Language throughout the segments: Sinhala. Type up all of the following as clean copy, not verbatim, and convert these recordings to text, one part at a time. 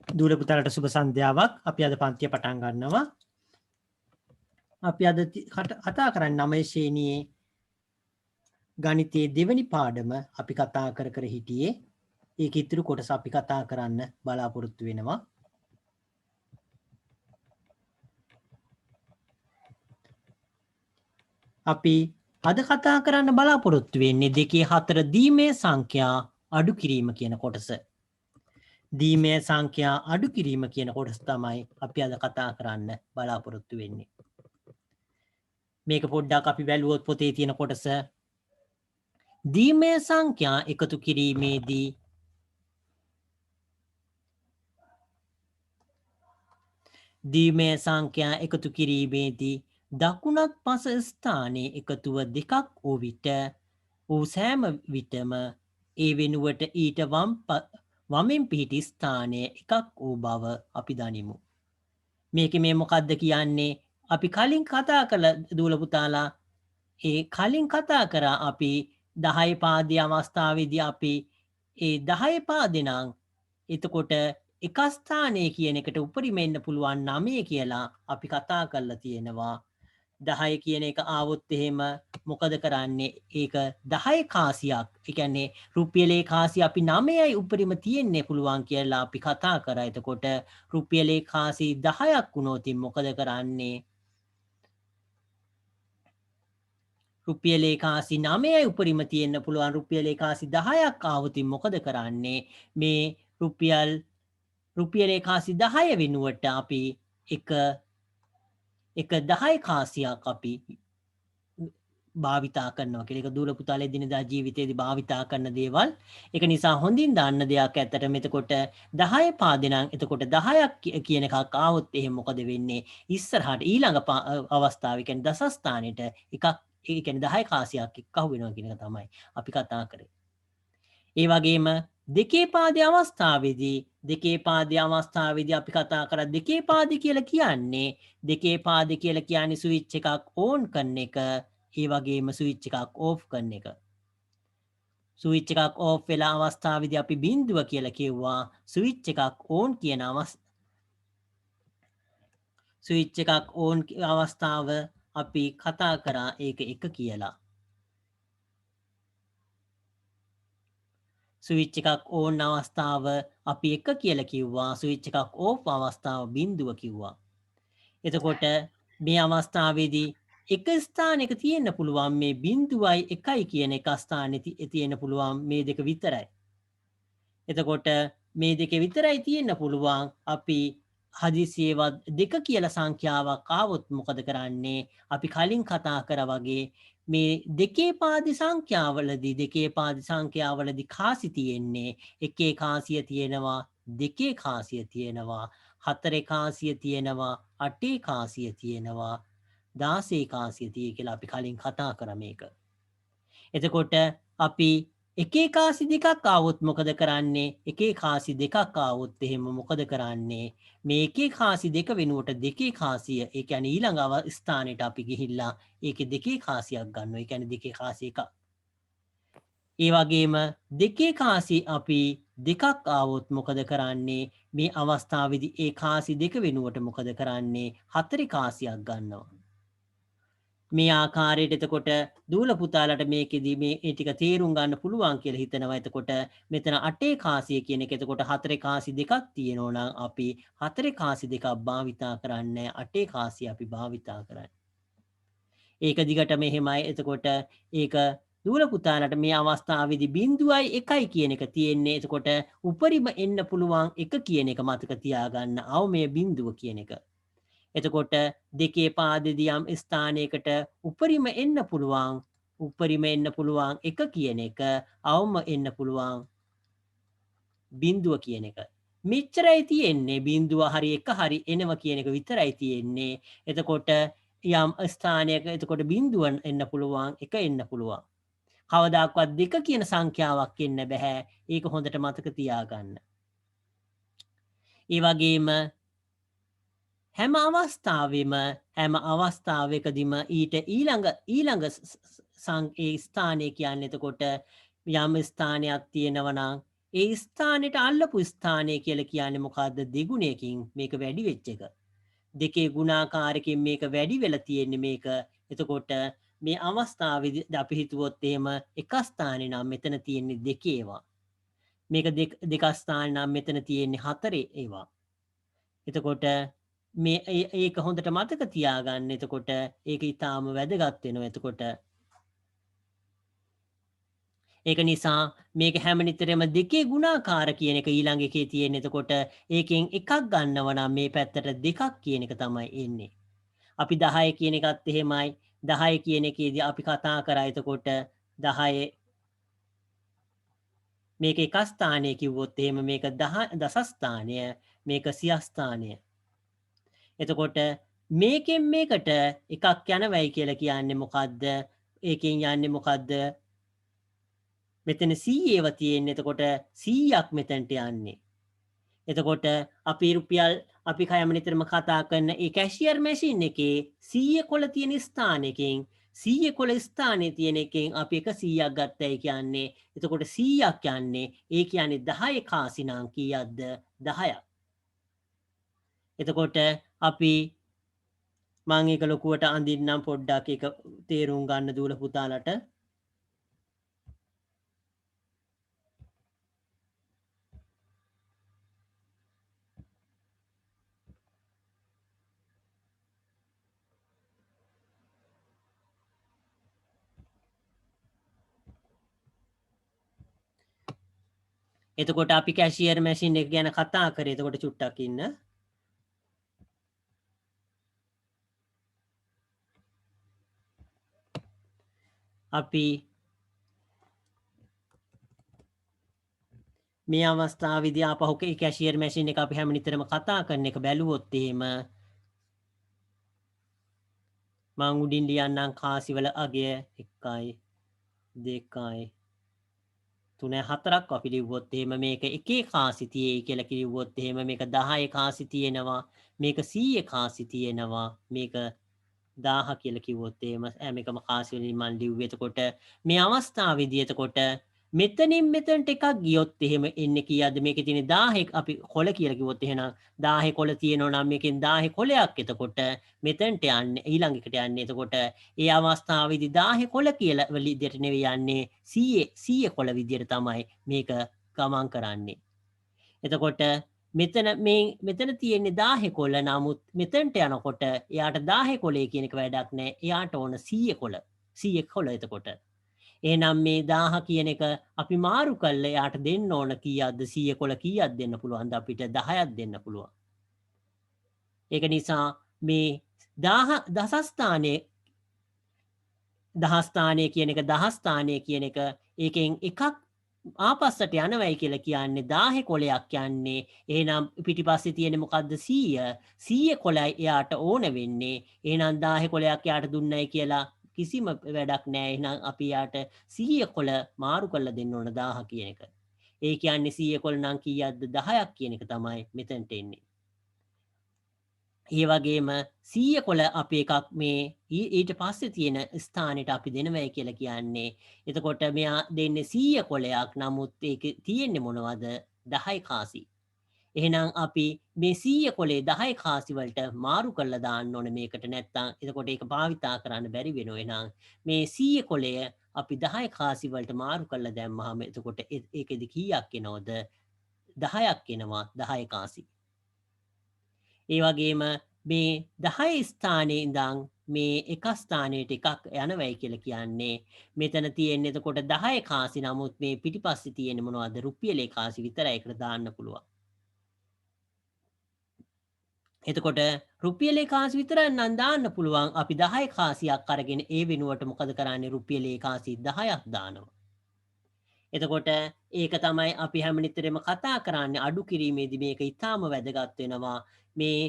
දූල පුතාලට සුබ සන්ධ්‍යාවක්. අපි අද පන්තිය පටන් ගන්නවා. අපි අද කතා කරන්නේ 9 ශ්‍රේණියේ ගණිතයේ දෙවෙනි පාඩම අපි කතා කර හිටියේ. ඒක ඉතුරු කොටස අපි කතා කරන්න බලාපොරොත්තු වෙනවා. අපි අද කතා කරන්න බලාපොරොත්තු වෙන්නේ 2 4 දීමේ සංඛ්‍යා අඩු කිරීම කියන කොටස. දීමේ සංඛ්‍යා අඩු කිරීම කියන කොටස තමයි අපි අද කතා කරන්න බලාපොරොත්තු වෙන්නේ. මේක පොඩ්ඩක් අපි බැලුවොත් පොතේ තියෙන කොටස දීමේ සංඛ්‍යා එකතු කිරීමේදී දීමේ සංඛ්‍යා එකතු කිරීමේදී දකුණත් පස ස්ථානයේ එකතුව දෙකක් වූ විට ඌ සෑම විටම ඒ වෙනුවට ඊට වමෙන් පිහිටි ස්ථානය එකක් වූ බව අපි දනිමු. මේක මේ මොකක්ද කියන්නේ? අපි කලින් කතා කළ දූල පුතාලා ඒ කලින් කතා කරා අපි 10 පාදයේ අවස්ථාවේදී අපි ඒ 10 පාදේ නම් එතකොට එක ස්ථානයේ කියන එකට උපරිම එන්න පුළුවන් 9 කියලා අපි කතා කරලා තියෙනවා. 10 කියන එක ආවොත් එහෙම මොකද කරන්නේ? ඒක 10 කාසියක්. ඒ කියන්නේ රුපියලේ කාසිය අපි 9යි උපරිම තියෙන්න පුළුවන් කියලා අපි කතා කරා. එතකොට රුපියලේ කාසි 10ක් වුණොත් මොකද කරන්නේ? රුපියලේ කාසි 9යි උපරිම තියෙන්න පුළුවන්. රුපියලේ කාසි 10ක් ආවොත් මොකද කරන්නේ? මේ රුපියලේ කාසි 10 වෙනුවට අපි එක 10 කාසියක් අපි භාවිතා කරනවා කියලා. ඒක දූල පුතාලේ දිනදා ජීවිතයේදී භාවිතා කරන දේවල්. ඒක නිසා හොඳින් දාන්න දෙයක් ඇත්තටම එතකොට 10 පාදේ නම් එතකොට 10ක් කියන එකක් ආවොත් එහෙනම් මොකද වෙන්නේ? ඉස්සරහට ඊළඟ අවස්ථාවේ කියන්නේ දස ස්ථානෙට එකක් ඒ කියන්නේ 10 කාසියක් එක්ක අහු වෙනවා කියන එක තමයි අපි කතා කරේ. ඒ වගේම දෙකේ පාදයේ අවස්ථාවේදී අපි කතා කරා දෙකේ පාදේ කියලා කියන්නේ ස්විච් එකක් ඕන් කරන එක. ඒ වගේම ස්විච් එකක් ඕෆ් කරන එක. ස්විච් එකක් ඕෆ් වෙලා අවස්ථාවේදී අපි බිඳුව කියලා කිව්වා. ස්විච් එකක් ඕන් කියන ස්විච් එකක් ඕන් අවස්ථාව අපි කතා කරා ඒක 1 කියලා. ස්විච් එකක් ඕන් අවස්ථාව අපි 1 කියලා කිව්වා. ස්විච් එකක් ඕෆ් අවස්ථාව බිඳුව කිව්වා. එතකොට මේ අවස්ථාවේදී එක ස්ථානයක තියෙන්න පුළුවන් මේ බිඳුවයි 1යි කියන එක ස්ථානයේ තියෙන්න පුළුවන් මේ දෙක විතරයි. එතකොට මේ දෙක විතරයි තියෙන්න පුළුවන්. අපි හදිසියේවත් 2 කියලා සංඛ්‍යාවක් ආවොත් මොකද කරන්නේ? අපි කලින් කතා කරා වගේ මේ දෙකේ පාදි සංඛ්‍යාවලදී කාසි තියෙන්නේ එකේ කාසිය තියෙනවා, දෙකේ කාසිය තියෙනවා, හතරේ කාසිය තියෙනවා, අටේ කාසිය තියෙනවා, 16 කාසිය තියෙයි කියලා අපි කලින් කතා කරා මේක. එතකොට අපි එකේ කාසි දෙකක් ආවොත් මොකද කරන්නේ? එකේ කාසි දෙකක් ආවොත් එහෙම මොකද කරන්නේ? මේ එකේ කාසි දෙක වෙනුවට දෙකේ කාසිය ඒ කියන්නේ ඊළඟ ස්ථානෙට අපි ගිහිල්ලා ඒකේ දෙකේ කාසියක් ගන්නවා. ඒ කියන්නේ දෙකේ කාසි එකක්. ඒ වගේම දෙකේ කාසි අපි දෙකක් ආවොත් මොකද කරන්නේ? මේ අවස්ථාවේදී ඒ කාසි දෙක වෙනුවට මොකද කරන්නේ? හතරේ කාසියක් ගන්නවා. මේ ආකාරයට එතකොට දූල පුතාලට මේකෙදී මේ ඒ ටික තේරුම් ගන්න පුළුවන් කියලා හිතනවා. එතකොට මෙතන 8 කාසිය කියන එක එතකොට 4 කාසි දෙකක් තියෙනවා නම් අපි 4 කාසි දෙකක් භාවිතා කරන්නේ 8 කාසිය අපි භාවිතා කරන්නේ. ඒක දිගටම එහෙමයි. එතකොට ඒක දූල පුතාලට මේ අවස්ථාවේදී 0.1 කියන එක තියෙන්නේ. එතකොට උපරිම එන්න පුළුවන් 1 කියන එක මතක තියාගන්න. අවමය බිඳුව කියන එක. එතකොට දෙකේ පාදෙදී යම් ස්ථානයකට උපරිම එන්න පුළුවන් 1 කියන එක අවම එන්න පුළුවන් බිඳුව කියන එක. මෙච්චරයි තියෙන්නේ. බිඳුව හරි 1 හරි එනවා කියන එක විතරයි තියෙන්නේ. එතකොට යම් ස්ථානයක එතකොට බිඳුව එන්න පුළුවන් 1 එන්න පුළුවන්. කවදාක්වත් 2 කියන සංඛ්‍යාවක් එන්න බෑ. ඒක හොඳට මතක තියාගන්න. ඒ වගේම හැම අවස්ථාවකදීම ඊට ඊළඟ ඒ ස්ථානය කියන්නේ එතකොට යම් ස්ථානයක් තියෙනවා නම් ඒ ස්ථානෙට අල්ලපු ස්ථානය කියලා කියන්නේ මොකද්ද? දෙගුණයකින් මේක වැඩි වෙච්ච එක. දෙකේ ගුණාකාරකින් මේක වැඩි වෙලා තියෙන්නේ මේක. එතකොට මේ අවස්ථාවේදී අපි හිතුවොත් එහෙම එක ස්ථානේ නම් මෙතන තියෙන්නේ දෙකේ ඒවා. මේක දෙක ස්ථානේ නම් මෙතන තියෙන්නේ හතරේ ඒවා. එතකොට මේ ඒක හොඳට මතක තියාගන්න. එතකොට ඒක ඊටාම වැදගත් වෙනවා. එතකොට ඒක නිසා මේක හැම නිතරම දෙකේ ගුණාකාර කියන එක ඊළඟ එකේ තියෙන. එතකොට ඒකෙන් එකක් ගන්නව නම් මේ පැත්තට දෙකක් කියන එක තමයි එන්නේ. අපි 10 කියන එකත් එහෙමයි. 10 කියන එකේදී අපි කතා කරා එතකොට 10 මේක එක ස්ථානය කිව්වොත් එහෙම මේක දස ස්ථානය, මේක සිය ස්ථානය. එතකොට මේකෙන් මේකට එකක් යනවයි කියලා කියන්නේ මොකද්ද? ඒකෙන් යන්නේ මොකද්ද? මෙතන 100 තියෙන්නේ. එතකොට 100ක් මෙතනට යන්නේ. එතකොට අපි රුපියල් අපි කයම නිතරම කතා කරන ඒ කැෂියර් මැෂින් එකේ 100 කොළ තියෙන ස්ථානයකින් 100 කොළ ස්ථානයේ තියෙන එකෙන් අපි 100ක් ගත්තයි කියන්නේ. එතකොට 100ක් යන්නේ ඒ කියන්නේ 10 කාසි නම් කීයක්ද? 10ක්. එතකොට අපි මම ඒක ලොකුවට අඳින්නම් පොඩ්ඩක් ඒක තේරුම් ගන්න දූල පුතාලට. එතකොට අපි කැෂියර් මැෂින් එක ගැන කතා කරේ. එතකොට චුට්ටක් ඉන්න. අපි මේ අවස්ථාවේදී ආපහු කැෂියර් මැෂින් එක අපි හැම නිතරම කතා කරන එක බැලුවොත් එහෙම මං උඩින් ලියන්නම් කාසිවල අගය 1යි 2යි 3යි 4ක් අපි ලිව්වොත් එහෙම මේක එකේ කාසි තියේ කියලා කිව්වොත් එහෙම මේක 10 කාසි තියෙනවා, මේක 100 කාසි තියෙනවා, මේක 1000 කියලා කිව්වොත් එහෙම හැම එකම කාසි වලින් මං ලිව්වේ. එතකොට මේ අවස්ථාවේදී එතකොට මෙතනින් මෙතනට එකක් ගියොත් එහෙම එන්නේ කීයද? මේකේ තියෙන 1000 අපි කොළ කියලා කිව්වොත් එහෙනම් 1000 කොළ තියෙනවා නම් මේකෙන් 1000 කොළයක් එතකොට මෙතනට යන්නේ ඊළඟ එකට යන්නේ. එතකොට ඒ අවස්ථාවේදී 1000 කොළ කියලා විදියට නෙවෙයි යන්නේ 100 කොළ විදියට තමයි මේක ගමන් කරන්නේ. එතකොට මෙතන තියෙන්නේ 1000 කොළ. නමුත් මෙතනට යනකොට එයාට 1000 කොළේ කියන එක වැඩක් නැහැ. එයාට ඕන 100 කොළ. 100 කොළ එතකොට. එහෙනම් මේ 1000 කියන එක අපි මාරු කරලා එයාට දෙන්න ඕන කීයක්ද? 100 කොළ කීයක් දෙන්න පුළුවන්ද අපිට? 10ක් දෙන්න පුළුවන්. ඒක නිසා මේ 1000 දසස්ථානයේ දහස්ථානය කියන එක දහස්ථානය කියන එක ඒකෙන් එකක් ආපස්සට යනවයි කියලා කියන්නේ 10 කොළයක් යන්නේ. එහෙනම් පිටිපස්සේ තියෙන්නේ මොකද්ද? 100. 100 කොළයි එයාට ඕන වෙන්නේ. එහෙනම් 10 කොළයක් එයාට දුන්නයි කියලා කිසිම වැඩක් නැහැ. එහෙනම් අපි යාට 100 කොළ මාරු කරලා දෙන්න ඕන 1000 කියන එක. ඒ කියන්නේ 100 කොළ නම් කීයක්ද? 10ක් කියන එක තමයි මෙතනට එන්නේ. ඒ වගේම 100 කොළ අපි එකක් මේ ඊට පස්සේ තියෙන ස්ථානෙට අපි දෙනවයි කියලා කියන්නේ. එතකොට මෙයා දෙන්නේ 100 කොළයක්. නමුත් ඒකේ තියෙන්නේ මොනවද? 10 කාසි. එහෙනම් අපි මේ 100 කොලේ 10 කාසි වලට මාරු කරලා දාන්න ඕනේ මේකට. නැත්තම් එතකොට ඒක භාවිතා කරන්න බැරි වෙනවා. එහෙනම් මේ 100 කොලය අපි 10 කාසි වලට මාරු කරලා දැම්මහම එතකොට ඒකෙදි කීයක් එනවද? 10ක් එනවා. 10 කාසි. ඒ වගේම මේ 10 ස්ථානයේ ඉඳන් මේ එක ස්ථානයට එකක් යනවයි කියලා කියන්නේ මෙතන තියෙන්නේ එතකොට 10 කාසි. නමුත් මේ පිටිපස්සේ තියෙන්නේ මොනවද? රුපියලේ කාසි විතරයි ඒකට දාන්න පුළුවන්. එතකොට රුපියලේ කාසි විතරක් නම් දාන්න පුළුවන්. අපි 10 කාසියක් අරගෙන ඒ වෙනුවට මොකද කරන්නේ? රුපියලේ කාසි 10ක් දානවා. එතකොට ඒක තමයි අපි හැම නිතරම කතා කරන්නේ. අඩු කිරීමේදී මේක ඊටාම වැදගත් වෙනවා. මේ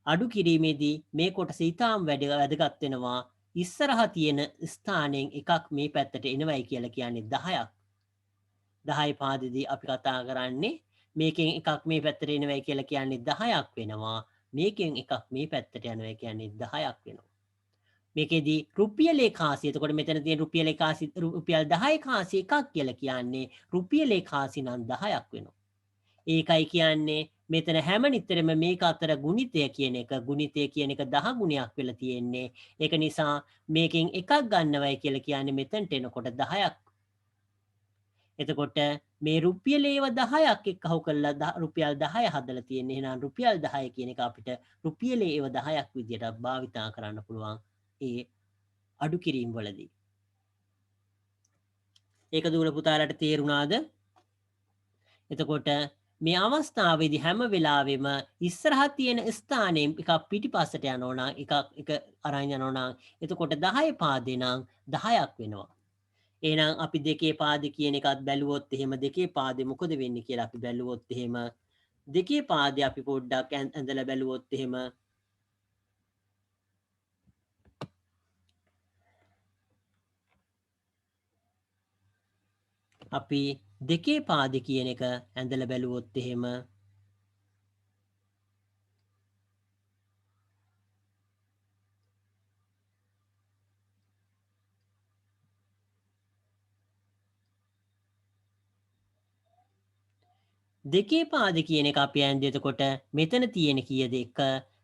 අඩු කිරීමේදී මේ කොටස ඊටාම් වැදගත් වෙනවා. ඉස්සරහා තියෙන ස්ථානයෙන් එකක් මේ පැත්තට එනවයි කියලා කියන්නේ 10ක්. 10 පාදෙදී අපි කතා කරන්නේ මේකෙන් එකක් මේ පැත්තට එනවයි කියලා කියන්නේ 10ක් වෙනවා. මේකෙන් එකක් මේ පැත්තට යනවා කියන්නේ 10ක් වෙනවා. මේකෙදී රුපියලේ කාසිය. එතකොට මෙතන තියෙන රුපියලේ කාසි රුපියල් 10 කාසි එකක් කියලා කියන්නේ රුපියලේ කාසි නම් 10ක් වෙනවා. ඒකයි කියන්නේ මෙතන හැම නිතරම මේක අතර ගුණිතය කියන එක ගුණිතය කියන එක 10 ගුණයක් වෙලා තියෙන්නේ. ඒක නිසා මේකෙන් එකක් ගන්නවයි කියලා කියන්නේ මෙතනට එනකොට 10ක්. එතකොට මේ රුපියලේව 10ක් එක්කහුව කරලා රුපියල් 10 හදලා තියෙන්නේ. එහෙනම් රුපියල් 10 කියන එක අපිට රුපියලේව 10ක් විදියට භාවිතා කරන්න පුළුවන්. ඒ අඩු කිරීම වලදී. ඒක දුවල පුතාලට තේරුණාද? එතකොට මේ අවස්ථාවේදී හැම වෙලාවෙම ඉස්සරහා තියෙන ස්ථානයෙන් එකක් පිටිපස්සට යනවා නම් එක අරන් යනවා නම් එතකොට 10 පාදේ නම් 10ක් වෙනවා. එහෙනම් අපි දෙකේ පාදේ කියන එකත් බැලුවොත් එහෙම දෙකේ පාදේ මොකද වෙන්නේ කියලා අපි බැලුවොත් එහෙම දෙකේ පාදේ අපි පොඩ්ඩක් ඇඳලා බැලුවොත් එහෙම අපි දෙකේ පාදේ කියන එක ඇඳලා බැලුවොත් එහෙම දෙකේ පාද කියන එක අපි ඇන්ද එතකොට මෙතන තියෙන කීයද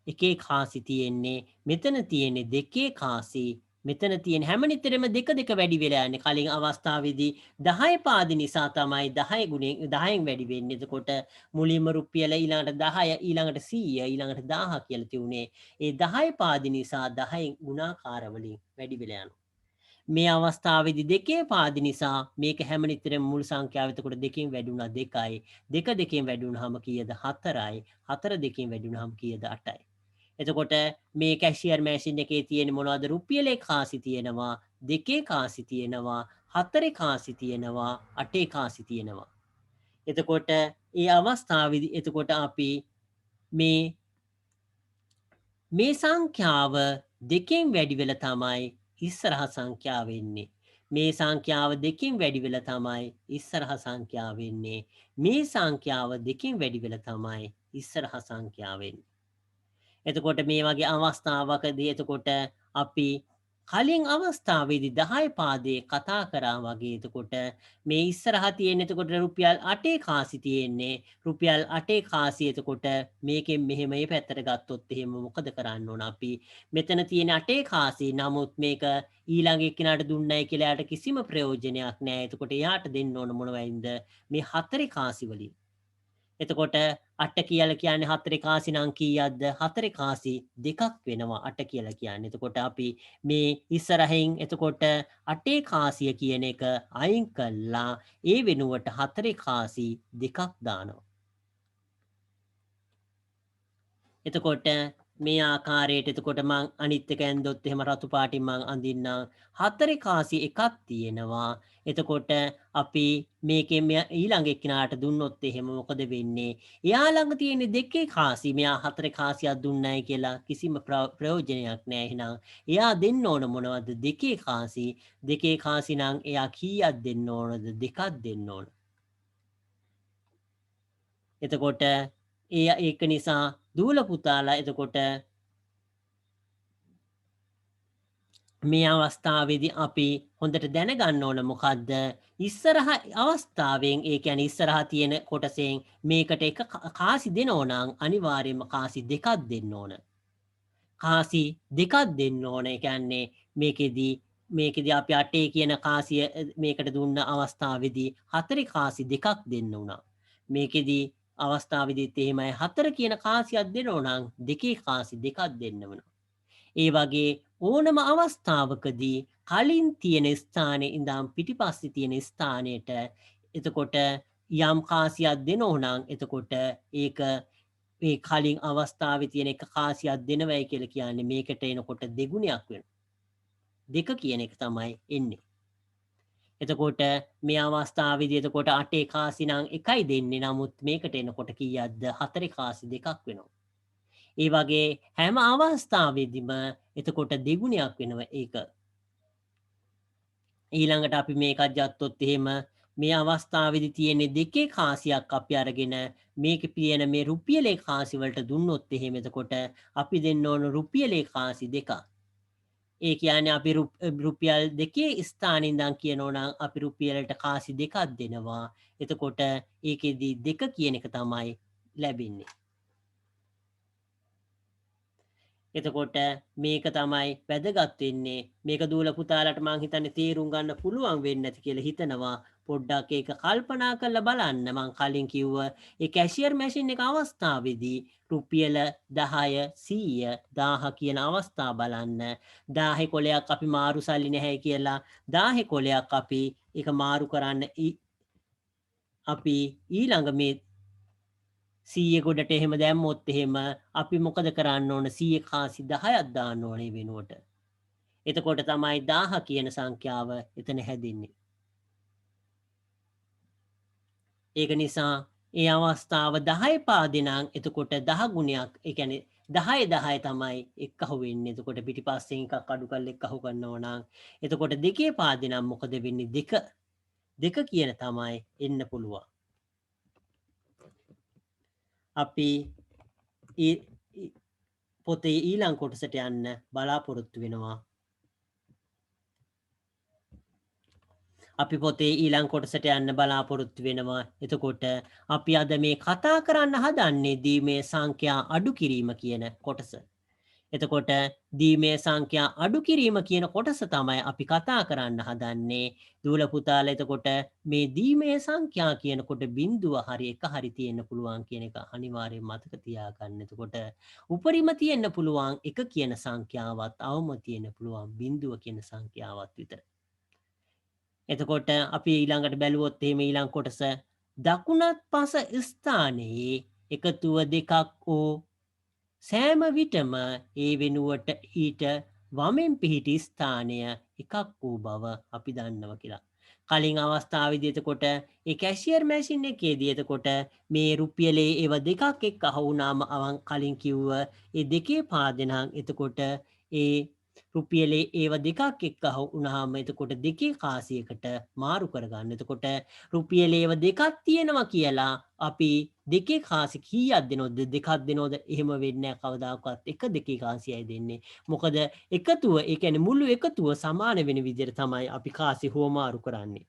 එකේ කාසි තියෙන්නේ මෙතන තියෙන්නේ දෙකේ කාසි මෙතන තියෙන හැම නිතරම දෙක වැඩි වෙලා යන්නේ කලින් අවස්ථාවේදී 10 පාද නිසා තමයි 10 ගුණයෙන් 10න් වැඩි වෙන්නේ. එතකොට මුලින්ම රුපියල ඊළඟට 10 ඊළඟට 100 ඊළඟට 1000 කියලා තියුනේ. ඒ 10 පාද නිසා 10න් ගුණාකාර වලින් වැඩි වෙලා යනවා. මේ අවස්ථාවේදී දෙකේ පාද නිසා මේක හැම නිතරම මුල් සංඛ්‍යාව එතකොට දෙකෙන් වැඩි වුණා 2යි. 2 දෙකෙන් වැඩි වුණාම කීයද 4යි. 4 දෙකෙන් වැඩි වුණාම කීයද 8යි. එතකොට මේ කැෂියර් මැෂින් එකේ තියෙන මොනවද රුපියලේ කාසි තියෙනවා, දෙකේ කාසි තියෙනවා, 4 කාසි තියෙනවා, 8 කාසි තියෙනවා. එතකොට ඒ අවස්ථාවේදී එතකොට අපි මේ සංඛ්‍යාව දෙකෙන් වැඩි වෙලා තමයි ඉස්සරහ සංඛ්‍යාව එන්නේ. මේ සංඛ්‍යාව දෙකෙන් වැඩි වෙලා තමයි ඉස්සරහ සංඛ්‍යාව එන්නේ. මේ සංඛ්‍යාව දෙකෙන් වැඩි වෙලා තමයි ඉස්සරහ සංඛ්‍යාව එන්නේ. එතකොට මේ වගේ අවස්ථාවකදී එතකොට අපි කලින් අවස්ථාවේදී 10 පාදේ කතා කරා වගේ එතකොට මේ ඉස්සරහා තියෙන එතකොට රුපියල් 8 කාසි තියෙන්නේ රුපියල් 8 කාසි එතකොට මේකෙන් මෙහෙම මේ පැත්තට ගත්තොත් එහෙම මොකද කරන්න ඕන අපි මෙතන තියෙන 8 කාසි නමුත් මේක ඊළඟ එක්කිනාට දුන්නයි කියලා යාට කිසිම ප්‍රයෝජනයක් නැහැ. එතකොට එයාට දෙන්න ඕන මොනවයින්ද මේ 4 කාසි වලින්. එතකොට 8 කියලා කියන්නේ 4 කාසි නම් කීයක්ද 4 කාසි දෙකක් වෙනවා 8 කියලා කියන්නේ. එතකොට අපි මේ ඉස්සරහින් එතකොට 8 කාසිය කියන එක අයින් කළා ඒ වෙනුවට 4 කාසි දෙකක් දානවා. එතකොට මේ ආකාරයට එතකොට මං අනිත් එක ඇන්දොත් එහෙම රතු පාටින් මං අඳින්නම් 4 කාසි එකක් තියෙනවා. එතකොට අපි මේකෙන් ඊළඟ එක්කිනාට දුන්නොත් එහෙම මොකද වෙන්නේ? එයා ළඟ තියෙන දෙකේ කාසි මෙයා 4 කාසියක් දුන්නයි කියලා කිසිම ප්‍රයෝජනයක් නැහැ. එහෙනම් එයා දෙන්න ඕන මොනවද? දෙකේ කාසි. දෙකේ කාසි නම් එයා කීයක් දෙන්න ඕනද? දෙකක් දෙන්න ඕන. එතකොට ඒක නිසා දූල පුතාලා එතකොට මේ අවස්ථාවේදී අපි හොඳට දැනගන්න ඕන මොකද්ද ඉස්සරහ අවස්ථාවෙන් ඒ කියන්නේ ඉස්සරහා තියෙන කොටසෙන් මේකට එක කාසි දෙනෝ නම් අනිවාර්යයෙන්ම කාසි දෙකක් දෙන්න ඕන. කාසි දෙකක් දෙන්න ඕන. ඒ කියන්නේ මේකෙදී අපි 8 කියන කාසිය මේකට දුන්න අවස්ථාවේදී 4 කාසි දෙකක් දෙන්න උනා. මේකෙදී අවස්ථාවේදීත් එහෙමයි 4 කියන කාසියක් දෙනෝ නම් දෙකේ කාසි දෙකක් දෙන්න වෙනවා. ඒ වගේ ඕනම අවස්ථාවකදී කලින් තියෙන ස්ථානයේ ඉඳන් පිටිපස්සේ තියෙන ස්ථානයට එතකොට යම් කාසියක් දෙනෝ නම් එතකොට ඒක මේ කලින් අවස්ථාවේ තියෙන එක කාසියක් දෙනවයි කියලා කියන්නේ මේකට එනකොට දෙගුණයක් වෙනවා. දෙක කියන එක තමයි එන්නේ. එතකොට මේ අවස්ථාවේදී එතකොට 8 කාසි නම් එකයි දෙන්නේ. නමුත් මේකට එනකොට කීයක්ද 4 කාසි දෙකක් වෙනවා. ඒ වගේ හැම අවස්ථාවේදීම එතකොට දෙගුණයක් වෙනවා ඒක. ඊළඟට අපි මේකත් ගත්තොත් එහෙම මේ අවස්ථාවේදී තියෙන දෙකේ කාසියක් අපි අරගෙන මේකේ තියෙන මේ රුපියලේ කාසි වලට දුන්නොත් එහෙම එතකොට අපි දෙන්න ඕන රුපියලේ කාසි දෙකක්. ඒ කියන්නේ අපි රුපියල් 2 ස්ථානේ ඉඳන් කියනවා නම් අපි රුපියලට කාසි 2ක් දෙනවා. එතකොට ඒකෙදි 2 කියන එක තමයි ලැබෙන්නේ. එතකොට මේක තමයි වැදගත් වෙන්නේ. මේක දූල පුතාලට මං හිතන්නේ තේරුම් ගන්න පුළුවන් වෙන්නේ නැති කියලා හිතනවා. පොඩ්ඩක් ඒක කල්පනා කරලා බලන්න. මං කලින් කිව්ව ඒ කැෂියර් මැෂින් එක අවස්ථාවේදී රුපියල 10 100 1000 කියන අවස්ථා බලන්න. 1000 කොලයක් අපි මාරු සල්ලි නැහැ කියලා 1000 කොලයක් අපි ඒක මාරු කරන්න අපි ඊළඟ මේ 100 ගොඩට එහෙම දැම්මොත් එහෙම අපි මොකද කරන්න ඕන 100 කාසි 10ක් දාන්න ඕනේ වෙනුවට. එතකොට තමයි 1000 කියන සංඛ්‍යාව එතන හැදෙන්නේ. ඒක නිසා ඒ අවස්ථාව 10 පාදේ නම් එතකොට 10 ගුණයක් ඒ කියන්නේ 10 10 තමයි එක්කහුව වෙන්නේ. එතකොට පිටිපස්සෙන් එකක් අඩු කරලා එක්කහුව කරනවා නම් එතකොට දෙකේ පාදේ නම් මොකද වෙන්නේ? දෙක කියන තමයි එන්න පුළුවන්. අපි පොතේ ඊළඟ කොටසට යන්න බලාපොරොත්තු වෙනවා. අපි පොතේ ඊළඟ කොටසට යන්න බලාපොරොත්තු වෙනවා. එතකොට අපි අද මේ කතා කරන්න හදන්නේ දීමේ සංඛ්‍යා අඩු කිරීම කියන කොටස. එතකොට දීමේ සංඛ්‍යා අඩු කිරීම කියන කොටස තමයි අපි කතා කරන්න හදන්නේ. දූල පුතාලා එතකොට මේ දීමේ සංඛ්‍යා කියනකොට බිඳුව හරි එක හරි තියෙන්න පුළුවන් කියන එක අනිවාර්යෙන් මතක තියාගන්න. එතකොට උපරිම තියෙන්න පුළුවන් එක කියන සංඛ්‍යාවත් අවම තියෙන්න පුළුවන් බිඳුව කියන සංඛ්‍යාවත් විතරයි. එතකොට අපි ඊළඟට බැලුවොත් එහෙම ඊළඟ කොටස දකුණත් පස ස්ථානයේ එකතුව දෙකක් ඕ සෑම විටම ඒ වෙනුවට ඊට වමෙන් පිහිටි ස්ථානය එකක් වූ බව අපි දන්නවා කියලා. කලින් අවස්ථාවේදී එතකොට ඒ කැෂියර් මැෂින් එකේදී එතකොට මේ රුපියලේ ඒව දෙකක් එක්ක අහුවුනාම කලින් කිව්ව ඒ දෙකේ පාදෙනම් එතකොට ඒ රුපියලේ ඒව දෙකක් එක්ක වුණාම එතකොට දෙකේ කාසියකට මාරු කරගන්න. එතකොට රුපියලේ ඒව දෙකක් තියෙනවා කියලා අපි දෙකේ කාසි කීයක් දෙනවද? දෙකක් දෙනවද? එහෙම වෙන්නේ නැහැ කවදාකවත්. එක දෙකේ කාසියයි දෙන්නේ. මොකද එකතුව ඒ කියන්නේ මුළු එකතුව සමාන වෙන විදිහට තමයි අපි කාසි හුවමාරු කරන්නේ.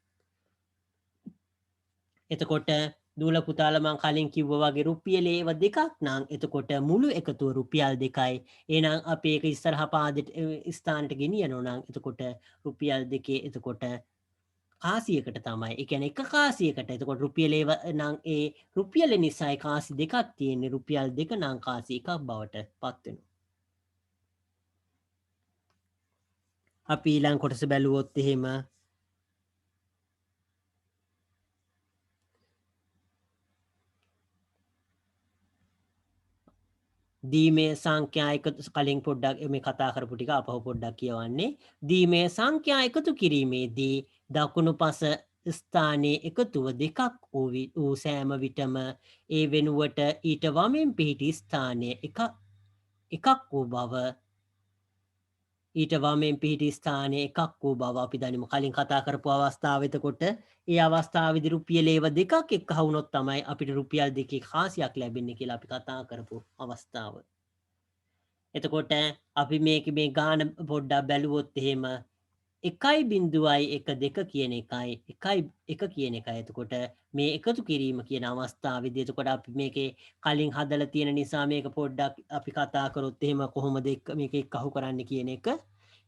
එතකොට දූල පුතාලා මං කලින් කිව්වා වගේ රුපියලේ ඒව දෙකක් නම් එතකොට මුළු එකතුව රුපියල් 2යි. එහෙනම් අපි ඒක ඉස්සරහා පාදෙට ස්ථානට ගෙනියනවා නම් එතකොට රුපියල් 2 එතකොට කාසියකට තමයි. ඒ කියන්නේ එක කාසියකට. එතකොට රුපියල ඒව නම් ඒ රුපියල නිසායි කාසි දෙකක් තියෙන්නේ. රුපියල් 2 නම් කාසි එකක් බවට පත් වෙනවා. අපි ඊළඟ කොටස බැලුවොත් එහෙම දීමේ සංඛ්‍යා එකතු කලින් පොඩ්ඩක් මේ කතා කරපු ටික අපහු පොඩ්ඩක් කියවන්නේ. දීමේ සංඛ්‍යා එකතු කිරීමේදී දකුණු පස ස්ථානයේ එකතුව දෙකක් වූ සෑම විටම ඒ වෙනුවට ඊට වමෙන් පිහිටි ස්ථානය එකක් වූ බව ඊට වමෙන් පිහිටි ස්ථානය එකක් වූ බව අපි දනිමු. කලින් කතා කරපු අවස්ථාව එතකොට ඒ අවස්ථාවේදී රුපියල ඒව දෙකක් එක්ක වුණොත් තමයි අපිට රුපියල් 2 කාසියක් ලැබෙන්නේ කියලා අපි කතා කරපු අවස්ථාව. එතකොට අපි මේ ගාන පොඩ්ඩක් බැලුවොත් එහෙම 1.12 කියන එකයි 1 කියන එකයි. එතකොට මේ එකතු කිරීම කියන අවස්ථාවේදී එතකොට අපි මේකේ කලින් හදලා තියෙන නිසා මේක පොඩ්ඩක් අපි කතා කරොත් එහෙම කොහොමද මේක එක්කහු කරන්න කියන එක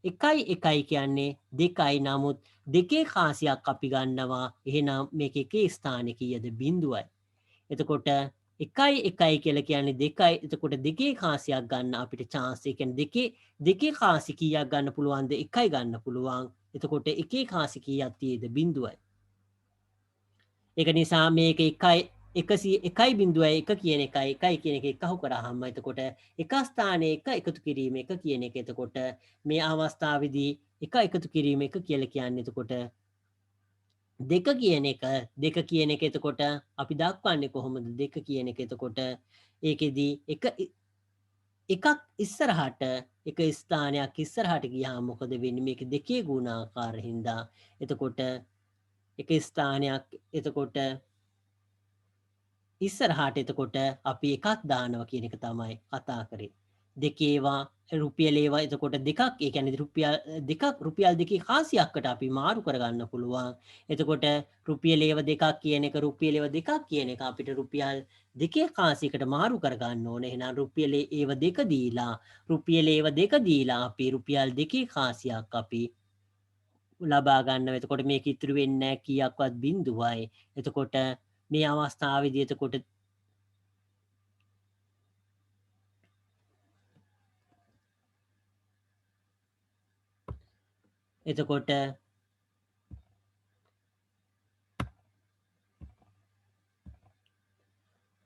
1 කියන්නේ 2යි. නමුත් දෙකේ කාසියක් අපි ගන්නවා. එහෙනම් මේක එකේ ස්ථානේ කීයද? 0යි. එතකොට 1 කියලා කියන්නේ 2යි. එතකොට දෙකේ කාසියක් ගන්න අපිට chance. ඒ කියන්නේ දෙකේ කාසි කීයක් ගන්න පුළුවන්ද? 1යි ගන්න පුළුවන්. එතකොට එකේ කාසි කීයක් තියෙද? 0යි. ඒක නිසා මේක 1.1 කියන එකයි 1 කියන එක එකහු කරාම එතකොට එක ස්ථානයේ එක එකතු කිරීම එක කියන එක එතකොට මේ අවස්ථාවේදී එක එකතු කිරීම එක කියලා කියන්නේ එතකොට දෙක කියන එක එතකොට අපි දක්වන්නේ කොහොමද? දෙක කියන එක එතකොට ඒකෙදී එකක් ඉස්සරහට එක ස්ථානයක් ඉස්සරහට ගියාම මොකද වෙන්නේ? මේක දෙකේ ගුණාකාර හින්දා එතකොට එක ස්ථානයක් එතකොට ඉස්සරහට එතකොට අපි එකක් දානවා කියන එක තමයි කතා කරේ. දෙකේවා රුපියලේවා එතකොට දෙකක් ඒ කියන්නේ රුපියල් දෙකක් රුපියල් දෙකේ කාසියක්කට අපි මාරු කරගන්න පුළුවන්. එතකොට රුපියලේව දෙකක් කියන එක රුපියලේව දෙකක් කියන එක අපිට රුපියල් දෙකේ කාසියකට මාරු කරගන්න ඕනේ. එහෙනම් රුපියලේ ඒව දෙක දීලා රුපියලේව දෙක දීලා අපි රුපියල් දෙකේ කාසියක් අපි ලබා ගන්නවා. එතකොට මේක ඉතුරු වෙන්නේ නැහැ කීයක්වත් බිඳුවයි. එතකොට මේ අවස්ථාවේදී එතකොට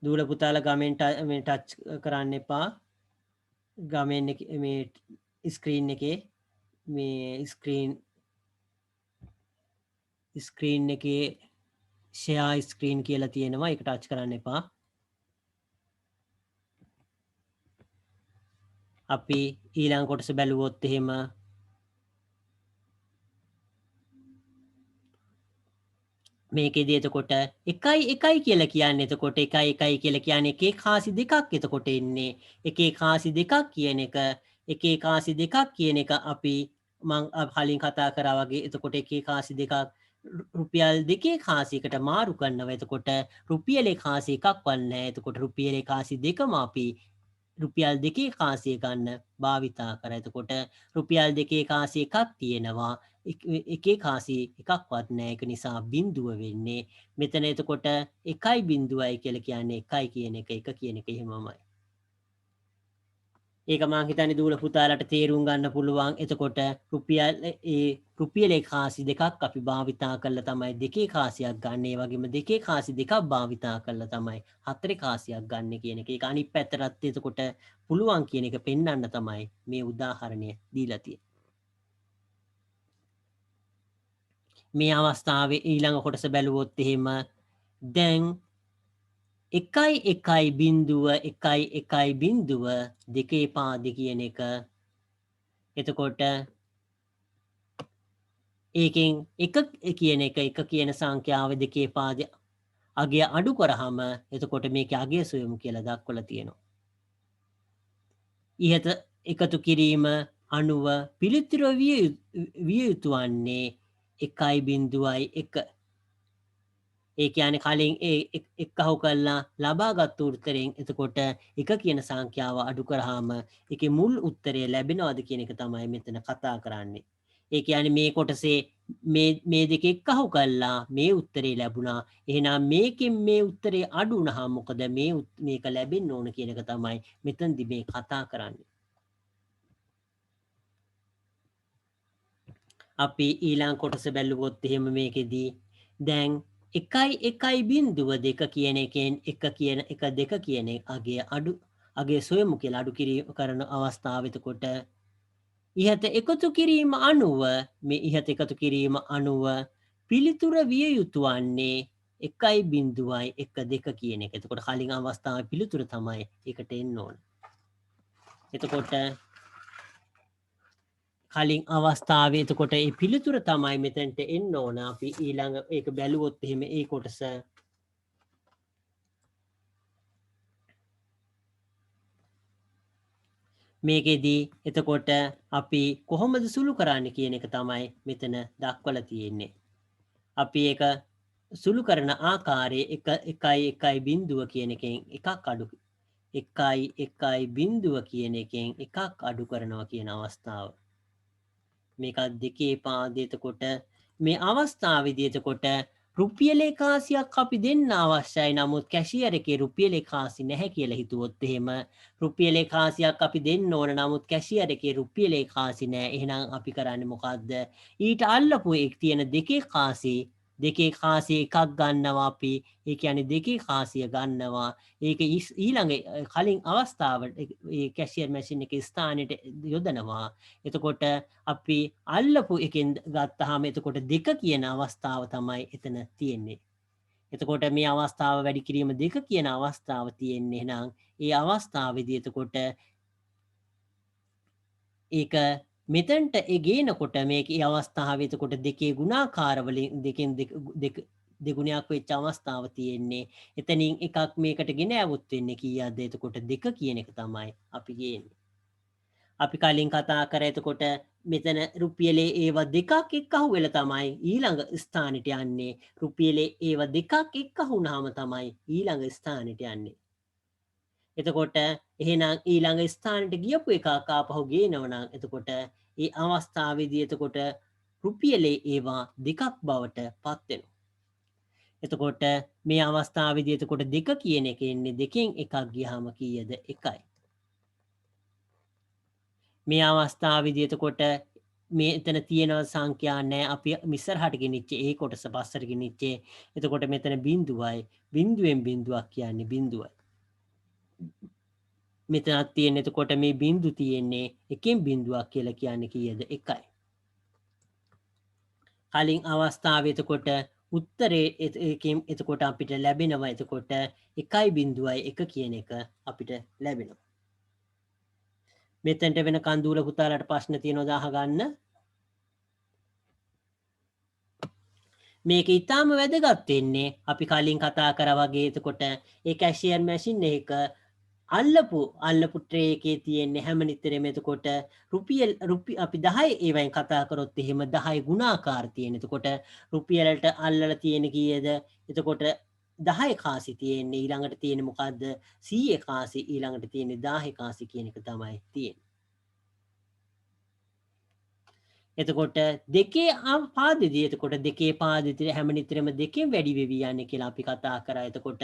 දූල පුතාලා ගමෙන් මේ ටච් කරන්න එපා. ගමෙන් මේ ස්ක්‍රීන් එකේ මේ ස්ක්‍රීන් එකේ ෂෙයා ස්ක්‍රීන් කියලා තියෙනවා. ඒක ටච් කරන්න එපා. අපි ඊළඟ කොටස බැලුවොත් එහෙම මේකෙදී එතකොට 1 කියලා කියන්නේ එතකොට 1 කියලා කියන්නේ එකේ කාසි දෙකක් එතකොට එන්නේ. එකේ කාසි දෙකක් කියන එක අපි මං කලින් කතා කරා වගේ එතකොට එකේ කාසි දෙකක් රුපියල් දෙකේ කාසියකට මාරු කරනවා. එතකොට රුපියලේ කාසි එකක්වත් නැහැ. එතකොට රුපියලේ කාසි දෙකම අපි රුපියල් දෙකේ කාසිය ගන්න භාවිතා කර. එතකොට රුපියල් දෙකේ කාසි එකක් තියෙනවා. එකේ කාසි එකක්වත් නෑ. ඒක නිසා බිඳුව වෙන්නේ. මෙතන එතකොට 1.0යි කියලා කියන්නේ 1 කියන එක 1 කියන එක එහෙමමයි. ඒක මං හිතන්නේ දූල පුතාලට තේරුම් ගන්න පුළුවන්. එතකොට රුපියලේ කාසි දෙකක් අපි භාවිතා කරලා තමයි දෙකේ කාසියක් ගන්න. ඒ වගේම දෙකේ කාසි දෙකක් භාවිතා කරලා තමයි හතරේ කාසියක් ගන්න කියන එක. ඒක අනිත් පැත්තටත් එතකොට පුළුවන් කියන එක පෙන්වන්න තමයි මේ උදාහරණය දීලා තියෙන්නේ. මේ අවස්ථාවේ ඊළඟ කොටස බැලුවොත් එහෙම දැන් 1.1.1.1 දෙකේ පාදේ කියන එක එතකොට ඒකෙන් එක කියන එක එක කියන සංඛ්‍යාව දෙකේ පාදේ අගය අඩු කරාම එතකොට මේකේ අගය සොයමු කියලා දක්වලා තියෙනවා. ඉහත එකතු කිරීම අනුව පිළිතුර විය යුතු වන්නේ 1.1. ඒ කියන්නේ කලින් එක්කහු කරලා ලබාගත් උත්තරයෙන් එතකොට එක කියන සංඛ්‍යාව අඩු කරාම ඒකේ මුල් උත්තරය ලැබෙනවද කියන එක තමයි මෙතන කතා කරන්නේ. ඒ කියන්නේ මේ කොටසේ මේ දෙක එක්කහු කළා මේ උත්තරේ ලැබුණා. එහෙනම් මේකෙන් මේ උත්තරේ අඩු වුණාම මොකද මේක ලැබෙන්න ඕන කියන එක තමයි මෙතනදි මේ කතා කරන්නේ. අපි ඊළඟ කොටස බැලුවොත් එහෙම මේකෙදී දැන් 1.1.2 කියන එකෙන් 1 කියන 1 2 කියන අගය සොයමු කියලා අඩු කිරීම කරන අවස්ථාව එතකොට ඉහත එකතු කිරීම අනුව මේ ඉහත එකතු කිරීම අනුව පිළිතුර විය යුතු වන්නේ 1.1.2 කියන එක. එතකොට කලින් අවස්ථාවේ පිළිතුර තමයි ඒකට එන්න ඕන. එතකොට කලින් අවස්ථාවේ එතකොට ඒ පිළිතුර තමයි මෙතනට එන්න ඕන. අපි ඊළඟ ඒක බැලුවොත් එහෙම ඒ කොටස මේකෙදී එතකොට අපි කොහොමද සුළු කරන්න කියන එක තමයි මෙතන දක්වලා තියෙන්නේ. අපි ඒක සුළු කරන ආකාරයේ 1.1.0 කියන එකෙන් එකක් අඩු 1.1.0 කියන එකෙන් එකක් අඩු කරනවා කියන අවස්ථාව. මේකත් දෙකේ පාදේ එතකොට මේ අවස්ථාවේදී එතකොට රුපියලේ කාසියක් අපි දෙන්න අවශ්‍යයි. නමුත් කැෂියර් එකේ රුපියලේ කාසි නැහැ කියලා හිතුවොත් එහෙම රුපියලේ කාසියක් අපි දෙන්න ඕන. නමුත් කැෂියර් එකේ රුපියලේ කාසි නැහැ. එහෙනම් අපි කරන්නේ මොකද්ද? ඊට අල්ලපු එක තියෙන දෙකේ කාසි එකක් ගන්නවා අපි. ඒ කියන්නේ දෙකේ කාසිය ගන්නවා. ඒක ඊළඟ කලින් අවස්ථාවට ඒ කැෂියර් මැෂින් එකේ ස්ථානෙට යොදනවා. එතකොට අපි අල්ලපු එකෙන් ගත්තාම එතකොට 2 කියන අවස්ථාව තමයි එතන තියෙන්නේ. එතකොට මේ අවස්ථාව වැඩි කිරීම 2 කියන අවස්ථාව තියෙන්නේ. එහෙනම් ඒ අවස්ථාවේදී එතකොට ඒක මෙතනට ගේනකොට මේකේ අවස්ථාවේ එතකොට දෙකේ ගුණාකාර වලින් දෙකෙන් දෙගුණයක් වෙච්ච අවස්ථාව තියෙන්නේ. එතනින් එකක් මේකට ගෙන આવුත් වෙන්නේ කීයක්ද? එතකොට 2 කියන එක තමයි අපි ගේන්නේ. අපි කලින් කතා කර එතකොට මෙතන රුපියලේ ඒව දෙකක් එක්කහු වෙලා තමයි ඊළඟ ස්ථානෙට යන්නේ. රුපියලේ ඒව දෙකක් එක්කහු වුණාම තමයි ඊළඟ ස්ථානෙට යන්නේ. එතකොට එහෙනම් ඊළඟ ස්ථානෙට ගියපු එකක් ආපහු ගේනව නම් එතකොට ඒ අවස්ථාවේදී එතකොට රුපියලේ ඒවා දෙකක් බවට පත් වෙනවා. එතකොට මේ අවස්ථාවේදී එතකොට දෙක කියන එක එන්නේ දෙකෙන් එකක් ගියාම කීයද? 1යි. මේ අවස්ථාවේදී එතකොට මේ එතන තියෙන සංඛ්‍යා නැහැ අපි ඉස්සරහට ගෙනිච්ච ඒ කොටස පස්සට ගෙනිච්චේ. එතකොට මෙතන බිඳුවයි බිඳුවෙන් බිඳුවක් කියන්නේ බිඳුවයි. මෙතනක් තියෙන එතකොට මේ බිඳු තියෙන්නේ එකෙන් බිඳුවක් කියලා කියන්නේ කීයද? 1යි. කලින් අවස්ථාවේ එතකොට උත්තරේ එකෙන් එතකොට අපිට ලැබෙනවා එතකොට 1.1 කියන එක අපිට ලැබෙනවා. මෙතනට වෙන කන්දූල පුතාලට ප්‍රශ්න තියෙනවද අහගන්න? මේක ඊටාම වැදගත් වෙන්නේ අපි කලින් කතා කරා වගේ එතකොට ඒ කැෂියර් මැෂින් එක අල්ලපු ට්‍රේ එකේ තියෙන්නේ හැම නිතරම එතකොට රුපියල් අපි 10 ඒවෙන් කතා කරොත් එහෙම 10 ගුණාකාර තියෙන. එතකොට රුපියලට අල්ලලා තියෙන කීයද? එතකොට 10 කාසි තියෙන්නේ. ඊළඟට තියෙන්නේ මොකද්ද? 100 කාසි, ඊළඟට තියෙන්නේ 1000 කාසි කියන එක තමයි තියෙන්නේ. එතකොට දෙකේ පාදෙදී එතකොට දෙකේ පාදෙදී හැම නිතරම දෙකෙන් වැඩි වෙවි යන්නේ කියලා අපි කතා කරා. එතකොට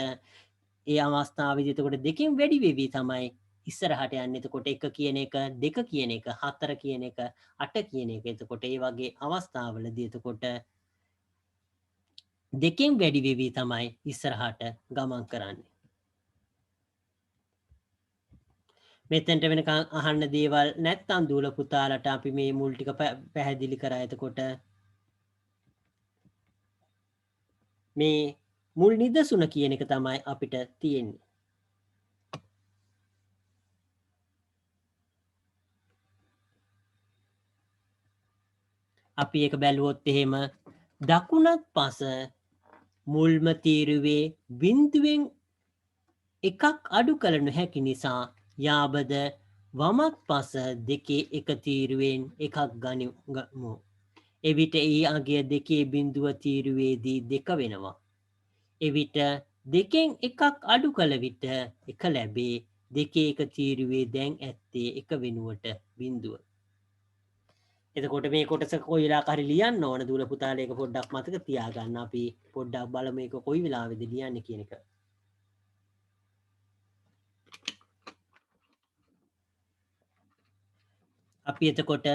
ඒ අවස්ථාවේදී එතකොට දෙකෙන් වැඩි වෙවි තමයි ඉස්සරහට යන්නේ. එතකොට 1 කියන එක 2 කියන එක 4 කියන එක 8 කියන එක. එතකොට ඒ වගේ අවස්ථාවලදී එතකොට දෙකෙන් වැඩි වෙවි තමයි ඉස්සරහට ගමන් කරන්නේ. මෙතෙන්ට වෙනකන් අහන්න දේවල් නැත්තම් දූල පුතාලට අපි මේ මුල් ටික පැහැදිලි කරා. එතකොට මේ මුල් නිදසුන කියන එක තමයි අපිට තියෙන්නේ. අපි ඒක බැලුවොත් එහෙම දකුණත් පස මුල්ම තීරුවේ බිඳුවෙන් එකක් අඩු කළ නොහැකි නිසා යාබද වමත් පස දෙකේ එක තීරුවෙන් එකක් ගනිමු. එවිට ඒ අගය දෙකේ බිඳුව තීරුවේදී දෙක වෙනවා. එවිට දෙකෙන් එකක් අඩු කළ විට එක ලැබේ. දෙකේ එක තීරුවේ දැන් ඇත්තේ එක වෙනුවට බිඳුව. එතකොට මේ කොටස කොයි වෙලාවක හරි ලියන්න ඕන දූල පුතාලා ඒක පොඩ්ඩක් මතක තියාගන්න. අපි පොඩ්ඩක් බලමු මේක කොයි වෙලාවෙද ලියන්නේ කියන එක. අපි එතකොට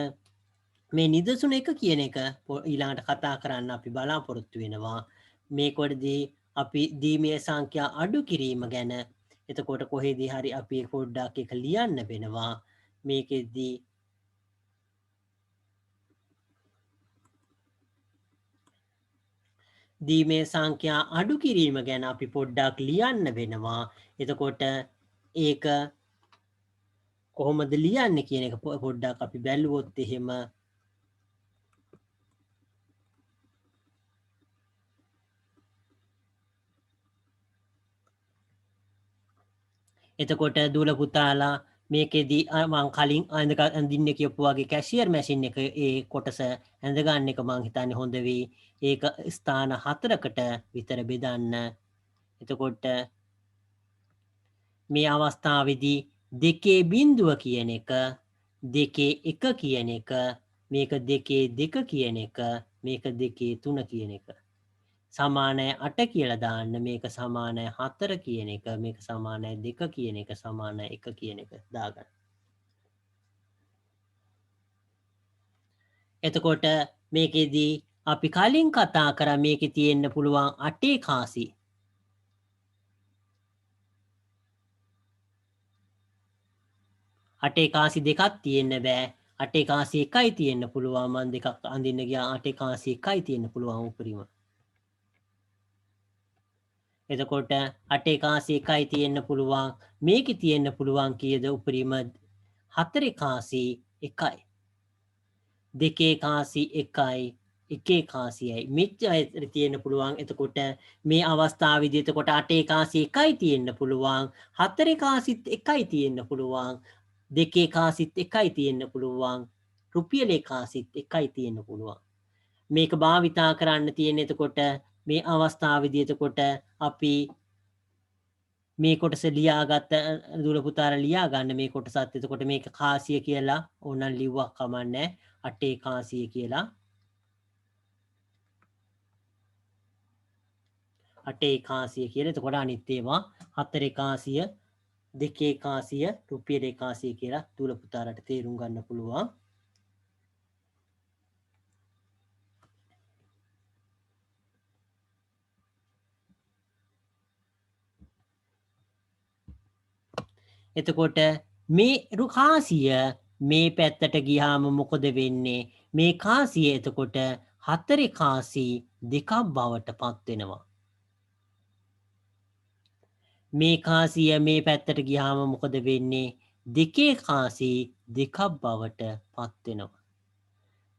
මේ නිදසුන එක කියන එක ඊළඟට කතා කරන්න අපි බලාපොරොත්තු වෙනවා. මේකවලදී අපි දීමේ සංඛ්‍යා අඩු කිරීම ගැන එතකොට කොහෙදී හරි අපි පොඩ්ඩක් එක ලියන්න වෙනවා. මේකෙදී දීමේ සංඛ්‍යා අඩු කිරීම ගැන අපි පොඩ්ඩක් ලියන්න වෙනවා. එතකොට ඒක කොහොමද ලියන්නේ කියන එක පොඩ්ඩක් අපි බැලුවොත් එහෙම එතකොට දූල පුතාලා මේකෙදී මං කලින් අඳින්න කියපු වගේ කැෂියර් මැෂින් එක ඒ කොටස ඇඳගන්න එක මං හිතන්නේ හොඳ වෙයි. ඒක ස්ථාන 4කට විතර බෙදන්න. එතකොට මේ අවස්ථාවේදී දෙකේ බිඳුව කියන එක දෙකේ එක කියන එක මේක දෙකේ දෙක කියන එක මේක දෙකේ 3 කියන එක සමානයි 8 කියලා දාන්න. මේක සමානයි 4 කියන එක මේක සමානයි 2 කියන එක සමානයි 1 කියන එක දාගන්න. එතකොට මේකෙදී අපි කලින් කතා කරා මේකේ තියෙන්න පුළුවන් 8 කාසි. 8 කාසි දෙකක් තියෙන්න බෑ. 8 කාසි එකයි තියෙන්න පුළුවන්. මම දෙකක් අඳින්න ගියා 8 කාසි එකයි තියෙන්න පුළුවන් උපරිම. එතකොට 8 කාසි එකයි තියෙන්න පුළුවන්. මේකේ තියෙන්න පුළුවන් කීයද උපරිම 4 කාසි එකයි. 2 කාසි එකයි 1 කාසියයි මෙච්චර තියෙන්න පුළුවන්. එතකොට මේ අවස්ථාවේදී එතකොට 8 කාසි එකයි තියෙන්න පුළුවන්. 4 කාසිත් එකයි තියෙන්න පුළුවන්. දෙකේ කාසිත් එකයි තියෙන්න පුළුවන් රුපියලේ කාසිත් එකයි තියෙන්න පුළුවන් මේක භාවිතා කරන්න තියෙන එතකොට මේ අවස්ථාවේදී එතකොට අපි මේ කොටස ලියාගත්ත දුර පුතාලා ලියා ගන්න මේ කොටසත් එතකොට මේක කාසිය කියලා ඕනනම් ලිව්වක් කමන්නේ අටේ කාසිය කියලා අටේ කාසිය කියලා එතකොට අනිත් ඒවා හතරේ කාසිය දෙකේ කාසිය රුපියලේ කාසිය කියලා දුර පුතාලට තේරුම් ගන්න පුළුවන් එතකොට මේ කාසිය මේ පැත්තට ගියාම මොකද වෙන්නේ මේ කාසිය එතකොට හතරේ කාසි දෙකක් බවට පත් වෙනවා මේ කාසිය මේ පැත්තට ගියාම මොකද වෙන්නේ දෙකේ කාසි දෙකක් බවට පත් වෙනවා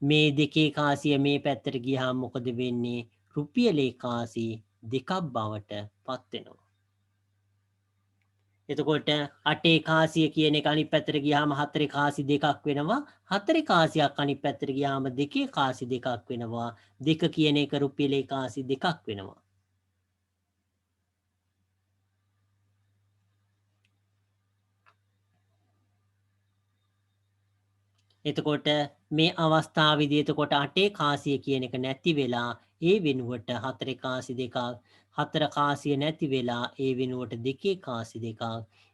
මේ දෙකේ කාසිය මේ පැත්තට ගියාම මොකද වෙන්නේ රුපියලේ කාසි දෙකක් බවට පත් වෙනවා එතකොට අටේ කාසිය කියන එක අනිත් පැත්තට ගියාම හතරේ කාසි දෙකක් වෙනවා හතරේ කාසියක් අනිත් පැත්තට ගියාම දෙකේ කාසි දෙකක් වෙනවා දෙක කියන එක රුපියලේ කාසි දෙකක් වෙනවා එතකොට මේ අවස්ථාවේදී එතකොට අටේ කාසිය කියන එක නැති වෙලා ඒ වෙනුවට හතරේ කාසි දෙකක් හතර කාසිය නැති වෙලා ඒ වෙනුවට දෙකේ කාසි දෙකක්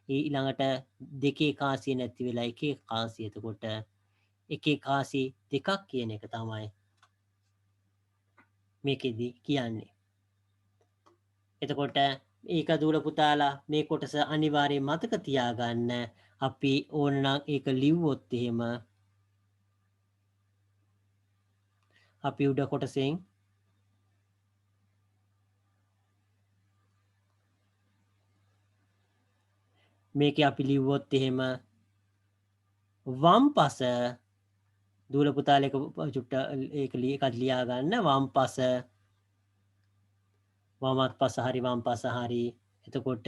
ඊළඟට දෙකේ කාසිය නැති වෙලා එකේ කාසිය එතකොට එකේ කාසි දෙකක් කියන එක තමයි මේකෙදි කියන්නේ එතකොට ඒක දූල පුතාලා මේ කොටස අනිවාර්යෙන් මතක තියාගන්න අපි ඕනනම් ඒක ලිව්වොත් එහෙම අපි උඩ කොටසෙන් මේක අපි ලිව්වොත් එහෙම වම් පස දූල පුතාල එක චුට්ට ඒක එකත් ලියා ගන්න වම් පස වමත් පස හරි වම් පස හරි එතකොට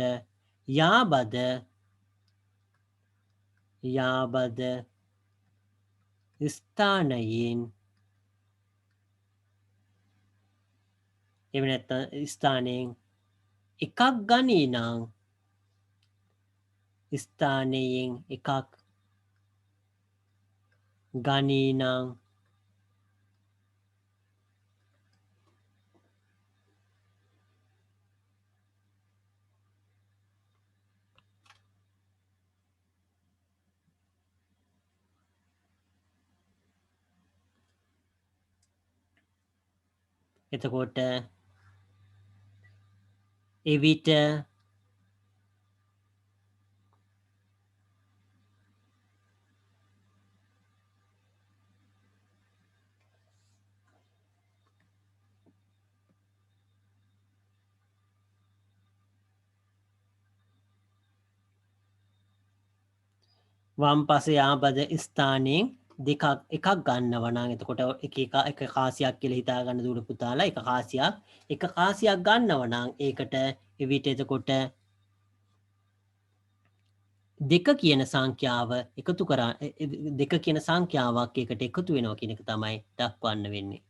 යාබද ස්ථානයෙන් එව නැත්නම් ස්ථානයෙන් එකක් ගනී නම් ස්ථානයෙන් එකක් ගනී නම් එතකොට එවිට වම් පස යාබද ස්ථානයෙන් දෙකක් එකක් ගන්නව නම් එතකොට එක කාසියක් කියලා හිතා ගන්න දුර පුතාලා එක කාසියක් ගන්නව නම් ඒකට එවිට එතකොට දෙක කියන සංඛ්‍යාව එකතු කරා දෙක කියන සංඛ්‍යාවක් එකට එකතු වෙනවා කියන එක තමයි දක්වන්න වෙන්නේ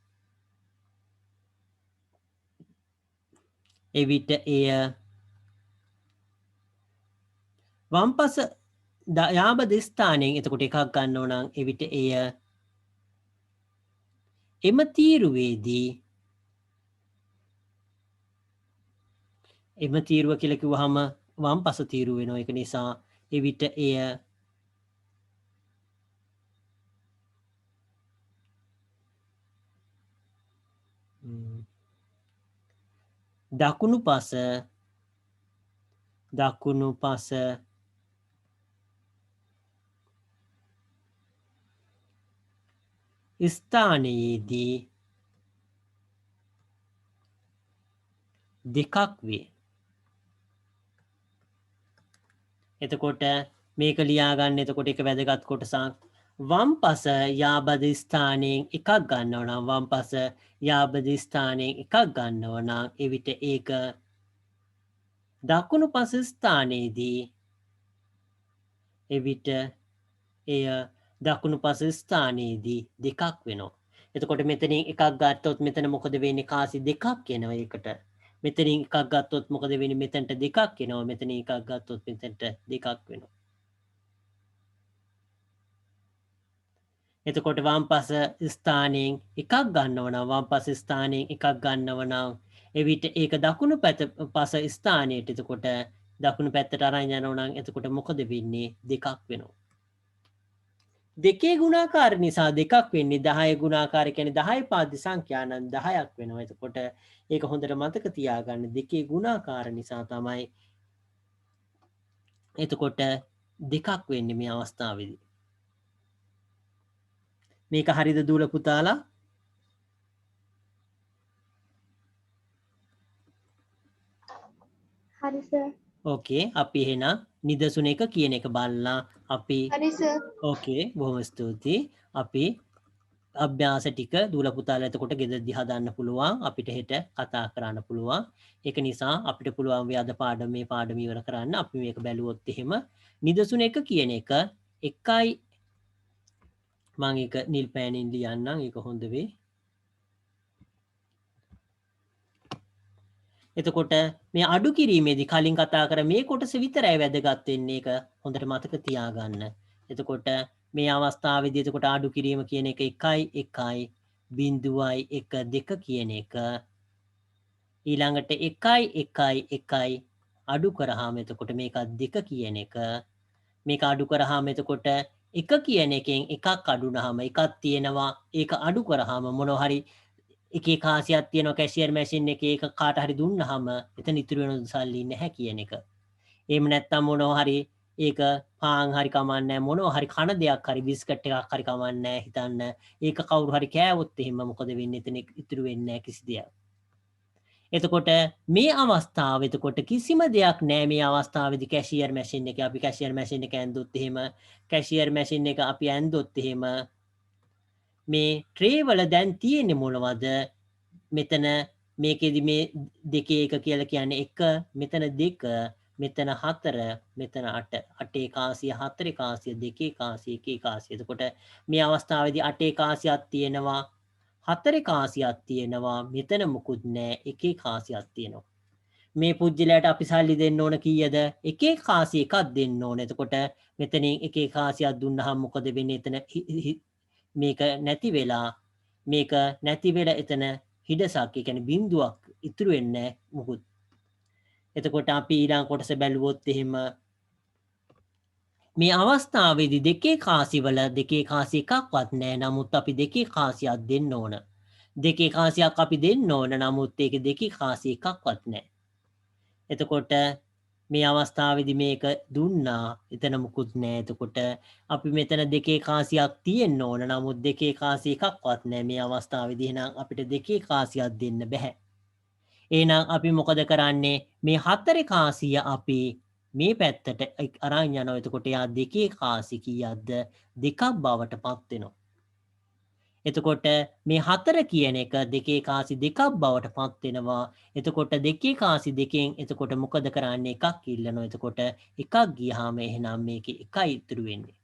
එවිට එය වම් පස යාබද ස්ථානයෙන් එතකොට එකක් ගන්නව නම් එවිට එය එම තීරුවේදී එම තීරුව කියලා කිව්වහම වම් පස තීරුව වෙනවා ඒක නිසා එවිට එය දකුණු පස ස්ථානයේදී දෙකක් වේ එතකොට මේක ලියාගන්න එතකොට එක වැදගත් කොටසක් වම් පස යාබද ස්ථානයෙන් එකක් ගන්නව නම් වම් පස යාබද ස්ථානයෙන් එකක් ගන්නව නම් එවිට ඒක දකුණු පස ස්ථානයේදී එවිට එය දකුණු පස ස්ථානයේදී දෙකක් වෙනවා. එතකොට මෙතනින් එකක් ගත්තොත් මෙතන මොකද වෙන්නේ කාසි දෙකක් එනවා ඒකට. මෙතනින් එකක් ගත්තොත් මොකද වෙන්නේ මෙතනට දෙකක් එනවා. මෙතනින් එකක් ගත්තොත් මෙතනට දෙකක් වෙනවා. එතකොට වම් පස ස්ථානයෙන් එකක් ගන්නව නම් වම් පස ස්ථානයෙන් එකක් ගන්නව නම් එවිට ඒක දකුණු පස ස්ථානයට එතකොට දකුණු පැත්තට අරන් යනවා නම් එතකොට මොකද වෙන්නේ දෙකක් වෙනවා. දෙකේ ගුණාකාර නිසා දෙකක් වෙන්නේ 10 ගුණාකාර කියන්නේ 10 පාද සංඛ්‍යා නම් 10ක් වෙනවා. එතකොට ඒක හොඳට මතක තියාගන්න දෙකේ ගුණාකාර නිසා තමයි එතකොට දෙකක් වෙන්නේ මේ අවස්ථාවේදී. මේක හරිද දූල පුතාලා? හරි සර්. ඕකේ අපි එහෙනම් නිදසුන එක කියන එක බලලා අපි හරි සර්. ඕකේ බොහොම ස්තුතියි. අපි අභ්‍යාස ටික දූල පුතාලා එතකොට ගෙදරදී හදන්න පුළුවන්. අපිට හෙට කතා කරන්න පුළුවන්. ඒක නිසා අපිට පුළුවන් මේ අද පාඩම මේ පාඩම ඉවර කරන්න. අපි මේක බැලුවොත් එහෙම නිදසුන එක කියන එක එකයි මම ඒක නිල් පෑනින් ලියන්නම්. ඒක හොඳ වෙයි. එතකොට මේ අඩු කිරීමේදී කලින් කතා කර මේ කොටස විතරයි වැදගත් වෙන්නේ. ඒක හොඳට මතක තියාගන්න. එතකොට මේ අවස්ථාවේදී එතකොට අඩු කිරීම කියන එක 1.1 කියන එක ඊළඟට 1 අඩු කරාම එතකොට මේක 2 කියන එක මේක අඩු කරාම එතකොට 1 කියන එකෙන් එකක් අඩු වුනහම එකක් තියෙනවා ඒක අඩු කරාම මොනවා හරි එකේ කාසියක් තියෙනවා කැෂියර් මැෂින් එකේ ඒක කාට හරි දුන්නාම එතන ඉතුරු වෙන සල්ලි නැහැ කියන එක. එහෙම නැත්නම් මොනවා හරි ඒක පාන් හරි කමන්නේ මොනවා හරි කන දෙයක් හරි බිස්කට් එකක් හරි කමන්නේ හිතන්න. ඒක කවුරු හරි කෑවොත් එහෙම මොකද වෙන්නේ? එතන ඉතුරු වෙන්නේ නැහැ කිසි දෙයක්. එතකොට මේ අවස්ථාව එතකොට කිසිම දෙයක් නැහැ මේ අවස්ථාවේදී කැෂියර් මැෂින් එක අපි කැෂියර් මැෂින් එක ඇඳුත් එහෙම කැෂියර් මැෂින් එක අපි ඇඳුත් එහෙම මේ ට්‍රේ වල දැන් තියෙන්නේ මොනවද? මෙතන මේකෙදි මේ දෙකේ එක කියලා කියන්නේ 1 මෙතන 2 මෙතන 4 මෙතන 8 8 කාසිය 4 කාසිය 2 කාසිය 1 කාසිය. එතකොට මේ අවස්ථාවේදී 8 කාසියක් තියෙනවා 4 කාසියක් තියෙනවා මෙතන මුකුත් නැහැ 1 කාසියක් තියෙනවා. මේ පුජ්‍යලයට අපි සල්ලි දෙන්න ඕන කීයද? 1 කාසිය එකක් දෙන්න ඕන. එතකොට මෙතනින් 1 කාසියක් දුන්නාම මොකද වෙන්නේ? එතන මේක නැති වෙලා එතන හිඩසක් ඒ කියන්නේ බිඳුවක් ඉතුරු වෙන්නේ මොකුත්. එතකොට අපි ඊළඟ කොටස බැලුවොත් එහෙම මේ අවස්ථාවේදී දෙකේ කාසිවල දෙකේ කාසි එකක්වත් නැහැ. නමුත් අපි දෙකේ කාසියක් දෙන්න ඕන. දෙකේ කාසියක් අපි දෙන්න ඕන. නමුත් ඒක දෙකේ කාසි එකක්වත් නැහැ. එතකොට මේ අවස්ථාවේදී මේක දුන්නා එතන මුකුත් නැහැ. එතකොට අපි මෙතන දෙකේ කාසියක් තියෙන්න ඕන. නමුත් දෙකේ කාසි එකක්වත් නැහැ. මේ අවස්ථාවේදී එහෙනම් අපිට දෙකේ කාසියක් දෙන්න බෑ. එහෙනම් අපි මොකද කරන්නේ? මේ හතරේ කාසිය අපි මේ පැත්තට අරන් යනවා. එතකොට යා දෙකේ කාසි කීයක්ද? දෙකක් බවට පත් වෙනවා. එතකොට මේ 4 කියන එක දෙකේ කාසි දෙකක් බවට පත් වෙනවා. එතකොට දෙකේ කාසි දෙකෙන් එතකොට මොකද කරන්නේ? එකක් ඉල්ලනවා. එතකොට එකක් ගියාම එහෙනම් මේකේ එකයි ඉතුරු වෙන්නේ.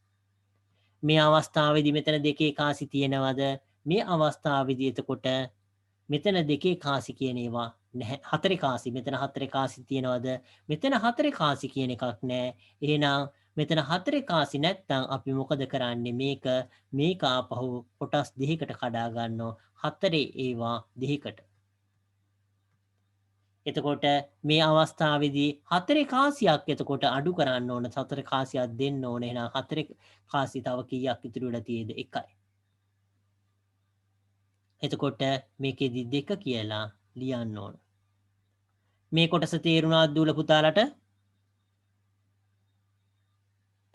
මේ අවස්ථාවේදී මෙතන දෙකේ කාසි තියෙනවද? මේ අවස්ථාවේදී එතකොට මෙතන දෙකේ කාසි කියන ඒවා නැහැ. 4 කාසි මෙතන 4 කාසි තියෙනවද? මෙතන 4 කාසි කියන එකක් නැහැ. එහෙනම් මෙතන 4 කාසි නැත්තම් අපි මොකද කරන්නේ? මේක ආපහු කොටස් දෙකකට කඩා ගන්නවා. 4 ඒවා දෙකකට. එතකොට මේ අවස්ථාවේදී 4 කාසියක් එතකොට අඩු කරන්න ඕන. 4 කාසියක් දෙන්න ඕන. එහෙනම් 4 කාසි තව කීයක් ඉතුරු වෙලා තියෙද? 1යි. එතකොට මේකෙදි 2 කියලා ලියන්න ඕන. මේ කොටස තේරුණාද දූල පුතාලට?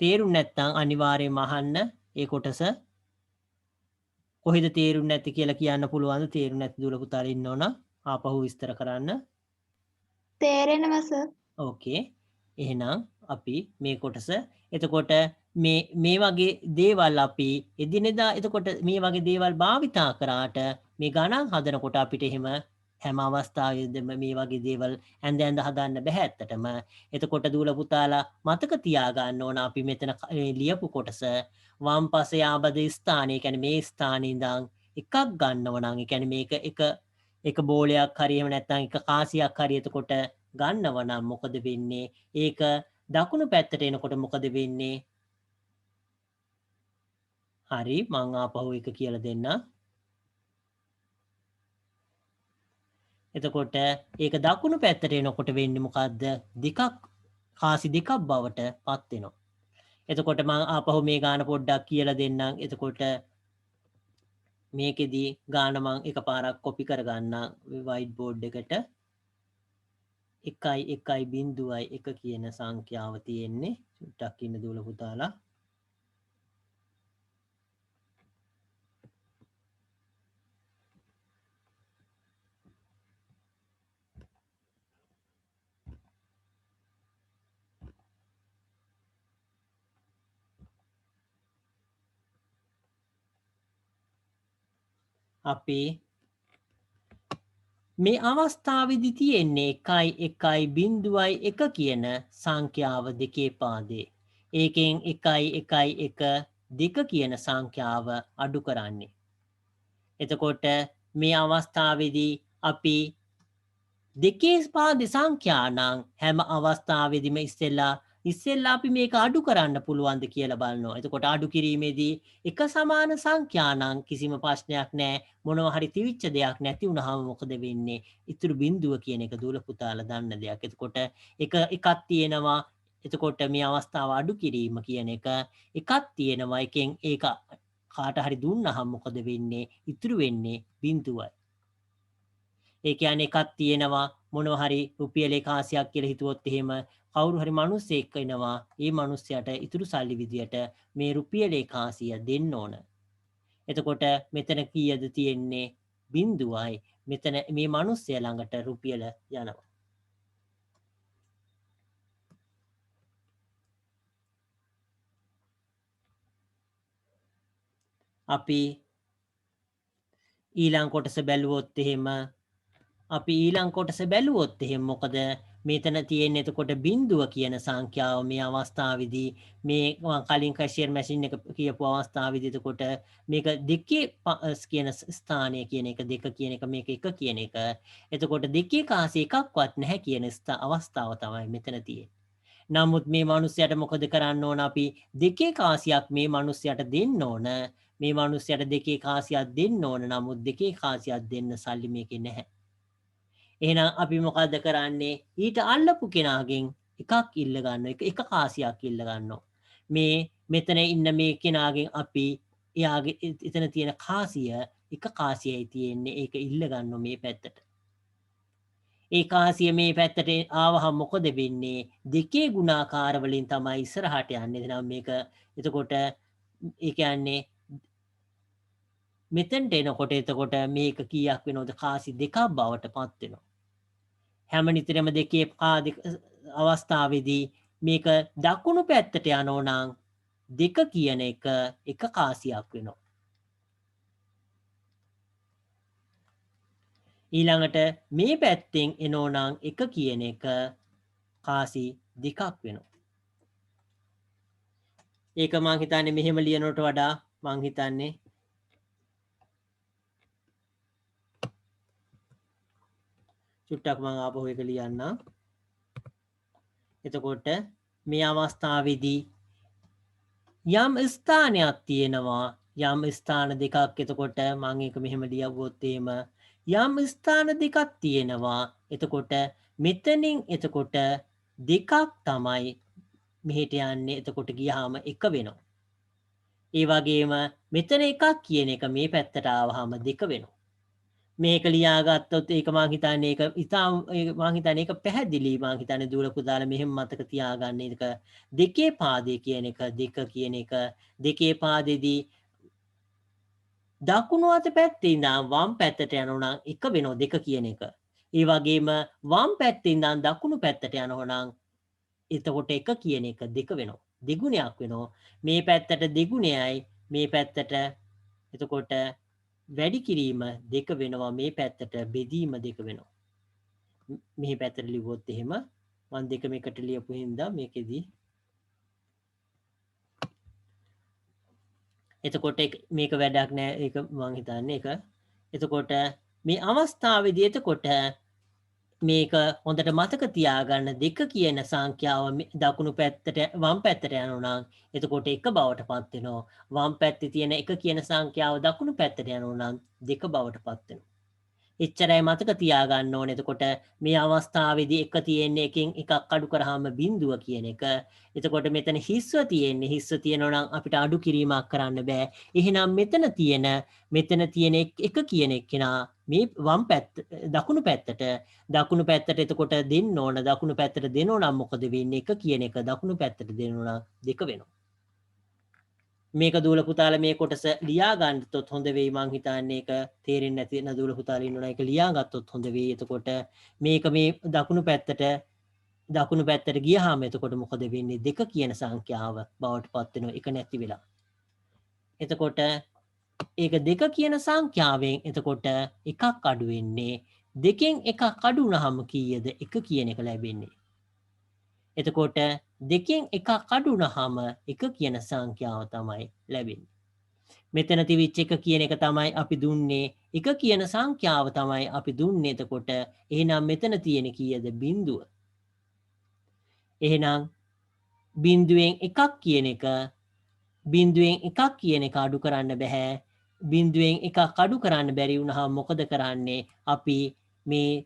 තේරුම් නැත්නම් අනිවාර්යයෙන්ම අහන්න ඒ කොටස කොහෙද තේරුම් නැති කියලා කියන්න පුළුවන්ද? තේරුම් නැති දූල පුතාලා ඉන්නවනම් ආපහු විස්තර කරන්න. තේරෙනවා සර්. ඕකේ. එහෙනම් අපි මේ කොටස එතකොට මේ වගේ දේවල් අපි එදිනෙදා එතකොට මේ වගේ දේවල් භාවිතා කරාට මේ ගණන් හදනකොට අපිට එහෙම හැම අවස්ථාවෙදිම මේ වගේ දේවල් ඇඳ හදන්න බෑ ඇත්තටම. එතකොට දූල පුතාලා මතක තියාගන්න ඕන අපි මෙතන ලියපු කොටස වම් පසේ ආබද ස්ථානය කියන්නේ මේ ස්ථානයේ ඉඳන් එකක් ගන්නව නම් ඒ කියන්නේ මේක එක බෝලයක් හරි එහෙම නැත්නම් එක කාසියක් හරි එතකොට ගන්නව නම් මොකද වෙන්නේ? ඒක දකුණු පැත්තට එනකොට මොකද වෙන්නේ? හරි මං ආපහු එක කියලා දෙන්නම්. එතකොට ඒක දකුණු පැත්තට එනකොට වෙන්නේ මොකද්ද? දෙකක් කාසි දෙකක් බවට පත් වෙනවා. එතකොට මම ආපහු මේ ගාන පොඩ්ඩක් කියලා දෙන්නම්. එතකොට මේකෙදි ගාන මම එකපාරක් කොපි කරගන්නම් white board එකට. 1.1.1 කියන සංඛ්‍යාව තියෙන්නේ. චුට්ටක් ඉන්න දූල පුතාලා. අපි මේ අවස්ථාවේදී තියෙන්නේ 1.1.1 කියන සංඛ්‍යාව දෙකේ පාදේ. ඒකෙන් 1.1.1 කියන සංඛ්‍යාව අඩු කරන්නේ. එතකොට මේ අවස්ථාවේදී අපි දෙකේ පාදේ සංඛ්‍යා නම් හැම අවස්ථාවෙදිම ඉස්සෙල්ලා අපි මේක අඩු කරන්න පුළුවන්ද කියලා බලනවා. එතකොට අඩු කිරීමේදී එක සමාන සංඛ්‍යා නම් කිසිම ප්‍රශ්නයක් නැහැ. මොනවා හරි තිවිච්ච දෙයක් නැති වුනහම මොකද වෙන්නේ? ඉතුරු බිඳුව කියන එක දූල පුතාලා දන්න දෙයක්. එතකොට එකක් තියෙනවා. එතකොට මේ අවස්ථාව අඩු කිරීම කියන එකක් තියෙනවා. එකෙන් ඒක කාට හරි දුන්නහම මොකද වෙන්නේ? ඉතුරු වෙන්නේ බිඳුවයි. ඒ කියන්නේ එකක් තියෙනවා මොනවා හරි රුපියල් 100ක් කියලා හිතුවොත් එහෙම කවුරු හරි මිනිස්සෙක් එනවා ඒ මිනිස්සයාට ඉතුරු සල්ලි විදියට මේ රුපියල් 100 දෙන්න ඕන. එතකොට මෙතන කීයද තියෙන්නේ? බිඳුවයි. මෙතන මේ මිනිස්සයා ළඟට රුපියල යනවා. අපි ඊළඟ කොටස බැලුවොත් එහෙම මොකද මෙතන තියෙන්නේ? එතකොට බිඳුව කියන සංඛ්‍යාව මේ අවස්ථාවේදී මේ කලින් කැෂියර් මැෂින් එක කියපු අවස්ථාවේදී එතකොට මේක දෙකේ කියන ස්ථානය කියන එක දෙක කියන එක මේක එක කියන එක. එතකොට දෙකේ කාසි එකක්වත් නැහැ කියන අවස්ථාව තමයි මෙතන තියෙන්නේ. නමුත් මේ මිනිස්සයාට මොකද කරන්න ඕන? අපි දෙකේ කාසියක් මේ මිනිස්සයාට දෙන්න ඕන. මේ මිනිස්සයාට දෙකේ කාසියක් දෙන්න ඕන. නමුත් දෙකේ කාසියක් දෙන්න සල්ලි මේකේ නැහැ. එහෙනම් අපි මොකද්ද කරන්නේ? ඊට අල්ලපු කෙනාගෙන් එකක් ඉල්ල ගන්න එක කාසියක් ඉල්ල ගන්නවා. මේ මෙතන ඉන්න මේ කෙනාගෙන් අපි එයාගේ එතන තියෙන කාසිය එක කාසියයි තියෙන්නේ. ඒක ඉල්ල ගන්න මේ පැත්තට. ඒ කාසිය මේ පැත්තට ආවහම මොකද වෙන්නේ? දෙකේ ගුණාකාර වලින් තමයි ඉස්සරහට යන්නේ. එහෙනම් මේක එතකොට ඒ කියන්නේ මෙතෙන්ට එනකොට එතකොට මේක කීයක් වෙනවද? කාසි දෙකක් බවට පත් වෙනවා. හැම නිතරම දෙකේ අවස්ථාවේදී මේක දකුණු පැත්තට යනෝ නම් දෙක කියන එක කාසියක් වෙනවා. ඊළඟට මේ පැත්තෙන් එනෝ නම් එක කියන එක කාසි දෙකක් වෙනවා. ඒක මං හිතන්නේ මෙහෙම ලියනවට වඩා මං හිතන්නේ චුට්ටක් මං ආපහු එක ලියන්නම්. එතකොට මේ අවස්ථාවේදී යම් ස්ථානයක් තියෙනවා. යම් ස්ථාන දෙකක්. එතකොට මං ඒක මෙහෙම ලියවුවොත් එහෙම යම් ස්ථාන දෙකක් තියෙනවා. එතකොට මෙතනින් එතකොට දෙකක් තමයි මෙහෙට යන්නේ. එතකොට ගියාම එක වෙනවා. ඒ වගේම මෙතන එකක් කියන එක මේ පැත්තට ආවහම දෙක වෙනවා. මේක ලියාගත්තොත් ඒක මං හිතන්නේ ඒක ඉතාම මං හිතන්නේ ඒක පැහැදිලි. මං හිතන්නේ දූල පුතාලා මෙහෙම මතක තියාගන්න. ඒක දෙකේ පාදේ කියන එක දෙක කියන එක දෙකේ පාදෙදී දකුණු අත පැත්තේ ඉඳන් වම් පැත්තට යනවා නම් එක වෙනවා දෙක කියන එක. ඒ වගේම වම් පැත්තේ ඉඳන් දකුණු පැත්තට යනවා නම් එතකොට එක කියන එක දෙක වෙනවා. දෙගුණයක් වෙනවා. මේ පැත්තට දෙගුණයයි මේ පැත්තට එතකොට වැඩි කිරීම දෙක වෙනවා මේ පැත්තට බෙදීම දෙක වෙනවා. මෙහි පැත්තට ලිව්වොත් එහෙම මම දෙකම එකට ලියපු හින්දා මේකෙදී එතකොට මේක වැඩක් නෑ ඒක මං හිතන්නේ ඒක. එතකොට මේ අවස්ථාවේදී එතකොට මේක හොඳට මතක තියාගන්න දෙක කියන සංඛ්‍යාව දකුණු පැත්තට වම් පැත්තට යනවා නම් එතකොට එක බවට පත් වෙනවා. වම් පැත්තේ තියෙන එක කියන සංඛ්‍යාව දකුණු පැත්තට යනවා නම් දෙක බවට පත් වෙනවා. එච්චරයි මතක තියාගන්න ඕනේ. එතකොට මේ අවස්ථාවේදී එක තියෙන්නේ එකෙන් එකක් අඩු කරාම බිඳුව කියන එක. එතකොට මෙතන හිස්ව තියෙන්නේ හිස්ව තියෙනවා නම් අපිට අඩු කිරීමක් කරන්න බෑ. එහෙනම් මෙතන තියෙන එක කියන එක්කෙනා මේ වම් පැත්ත දකුණු පැත්තට එතකොට දෙන්න ඕන. දකුණු පැත්තට දෙනෝ නම් මොකද වෙන්නේ? එක කියන එක දකුණු පැත්තට දෙනෝ නම් දෙක වෙනවා. මේක දූල පුතාලා මේ කොටස ලියා ගන්නතොත් හොඳ වෙයි මං හිතන්නේ ඒක තේරෙන්නේ නැති වෙන දූල පුතාලා ඉන්නවා ඒක ලියා ගත්තොත් හොඳ වෙයි. එතකොට මේක මේ දකුණු පැත්තට ගියාම එතකොට මොකද වෙන්නේ? දෙක කියන සංඛ්‍යාව බවට පත් වෙනවා එක නැති වෙලා. එතකොට ඒක දෙක කියන සංඛ්‍යාවෙන් එතකොට එකක් අඩු වෙන්නේ. දෙකෙන් එකක් අඩු වුණාම කීයද? එක කියන එක ලැබෙන්නේ. එතකොට දෙකෙන් එකක් අඩු වුණාම එක කියන සංඛ්‍යාව තමයි ලැබෙන්නේ. මෙතන තිබිච්ච එක කියන එක තමයි අපි දුන්නේ. එක කියන සංඛ්‍යාව තමයි අපි දුන්නේ. එතකොට එහෙනම් මෙතන තියෙන කීයද? බිඳුව. එහෙනම් බිඳුවෙන් එකක් කියන එක අඩු කරන්න බෑ. බිඳුවෙන් එකක් අඩු කරන්න බැරි වුණාම මොකද කරන්නේ? අපි මේ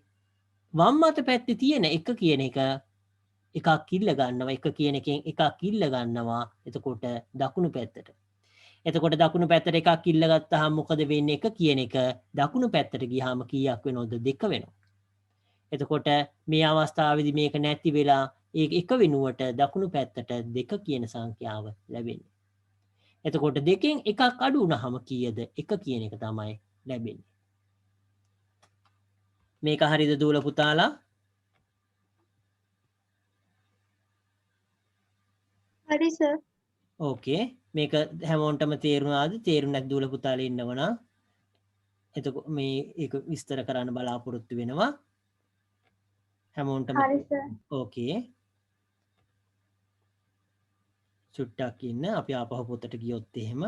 වම් අත පැත්තේ තියෙන එක කියන එක එකක් ඉල්ල ගන්නවා. එක කියන එකෙන් එකක් ඉල්ල ගන්නවා. එතකොට දකුණු පැත්තට. එතකොට දකුණු පැත්තට එකක් ඉල්ල ගත්තාම මොකද වෙන්නේ? එක කියන එක දකුණු පැත්තට ගියාම කීයක් වෙනවද? දෙක වෙනවා. එතකොට මේ අවස්ථාවේදී මේක නැති වෙලා ඒක එක වෙනුවට දකුණු පැත්තට දෙක කියන සංඛ්‍යාව ලැබෙන්නේ. එතකොට දෙකෙන් එකක් අඩු වුණාම කීයද? එක කියන එක තමයි ලැබෙන්නේ. මේක හරියද දූල පුතාලා? හරි සර්. ඕකේ. මේක හැමෝන්ටම තේරුණාද? තේරුණ නැති දූල පුතාලා ඉන්නවනම් එතකොට මේ ඒක විස්තර කරන්න බලාපොරොත්තු වෙනවා. හැමෝන්ටම හරි සර්. ඕකේ. චුට්ටක් ඉන්න අපි ආපහු පොතට ගියොත් එහෙම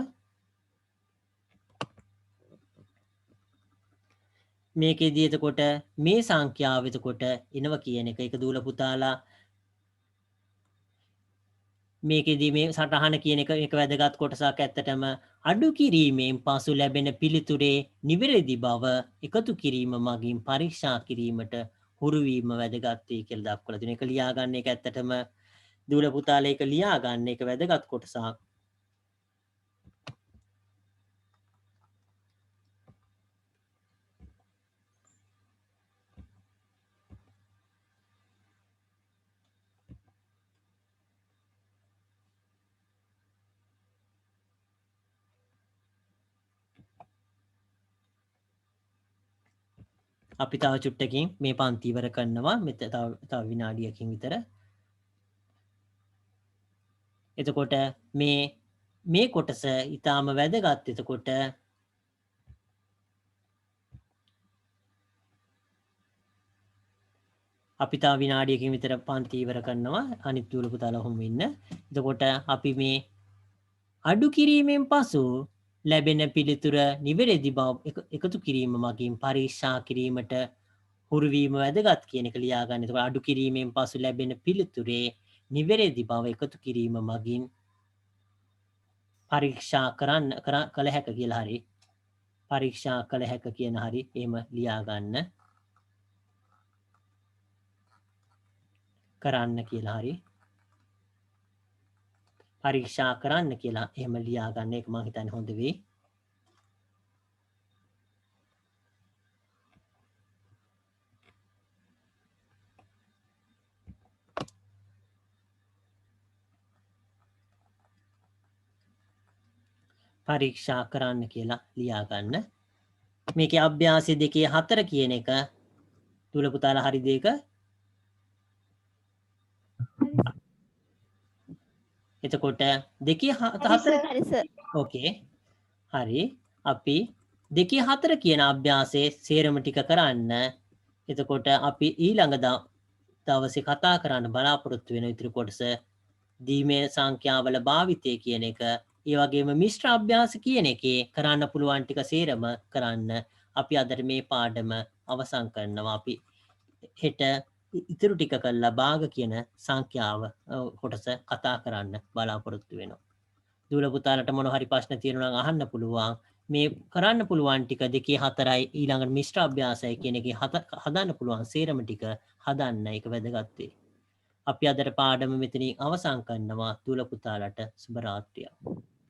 මේකෙදී එතකොට මේ සංඛ්‍යාව එතකොට එනවා කියන එක දූල පුතාලා මේකෙදී මේ සටහන කියන එක වැදගත් කොටසක් ඇත්තටම අඩු කිරීමෙන් පසු ලැබෙන පිළිතුරේ නිවැරදි බව එකතු කිරීම මගින් පරීක්ෂා කිරීමට හුරු වීම වැදගත් වෙයි කියලා දක්වලා තියෙනවා. ඒක ලියා ගන්න එක ඇත්තටම දූල පුතාලා ඒක ලියා ගන්න එක වැදගත් කොටසක්. අපි තව චුට්ටකින් මේ පන්ති ඉවර කරනවා. මෙතන තව විනාඩියකින් විතර. එතකොට මේ කොටස ඊටාම වැදගත්. එතකොට අපි තව විනාඩියකින් විතර පන්ති ඉවර කරනවා. අනිත් දූල පුතාලා ඔහොම ඉන්න. එතකොට අපි මේ අඩු කිරීමෙන් පසු ලැබෙන පිළිතුර නිවැරදි බව එකතු කිරීම මගින් පරීක්ෂා කිරීමට හුරු වීම වැදගත් කියන එක ලියා ගන්න. එතකොට අඩු කිරීමෙන් පසු ලැබෙන පිළිතුරේ නිවැරදි බව එකතු කිරීම මගින් පරීක්ෂා කළ හැක කියලා හරි පරීක්ෂා කළ හැක කියන හරි එහෙම ලියා ගන්න. කරන්න කියලා හරි පරීක්ෂා කරන්න කියලා එහෙම ලියා ගන්න එක මම හිතන්නේ හොඳ වෙයි. පරීක්ෂා කරන්න කියලා ලියා ගන්න. මේකේ අභ්‍යාසය 2 4 කියන එක දූල පුතාලා හරි දෙක. එතකොට 2 4 හරි සර්. ඕකේ. හරි. අපි 2 4 කියන අභ්‍යාසයේ සේරම ටික කරන්න. එතකොට අපි ඊළඟ දවසේ කතා කරන්න බලාපොරොත්තු වෙන ඉතුරු කොටස දීමේ සංඛ්‍යාවල භාවිතය කියන එක. ඒ වගේම මිශ්‍ර අභ්‍යාස කියන එකේ කරන්න පුළුවන් ටික සේරම කරන්න. අපි අදට මේ පාඩම අවසන් කරනවා. අපි හෙට ඉතුරු ටික කළා භාග කියන සංඛ්‍යාව කොටස කතා කරන්න බලාපොරොත්තු වෙනවා. දූල පුතාලට මොන හරි ප්‍රශ්න තියෙනවා නම් අහන්න පුළුවන්. මේ කරන්න පුළුවන් ටික 2 4යි ඊළඟට මිශ්‍ර අභ්‍යාසය කියන එකේ හදන්න පුළුවන් සේරම ටික හදන්න. ඒක වැදගත් වෙයි. අපි අදට පාඩම මෙතනින් අවසන් කරනවා. දූල පුතාලට සුබ රාත්‍රියක්.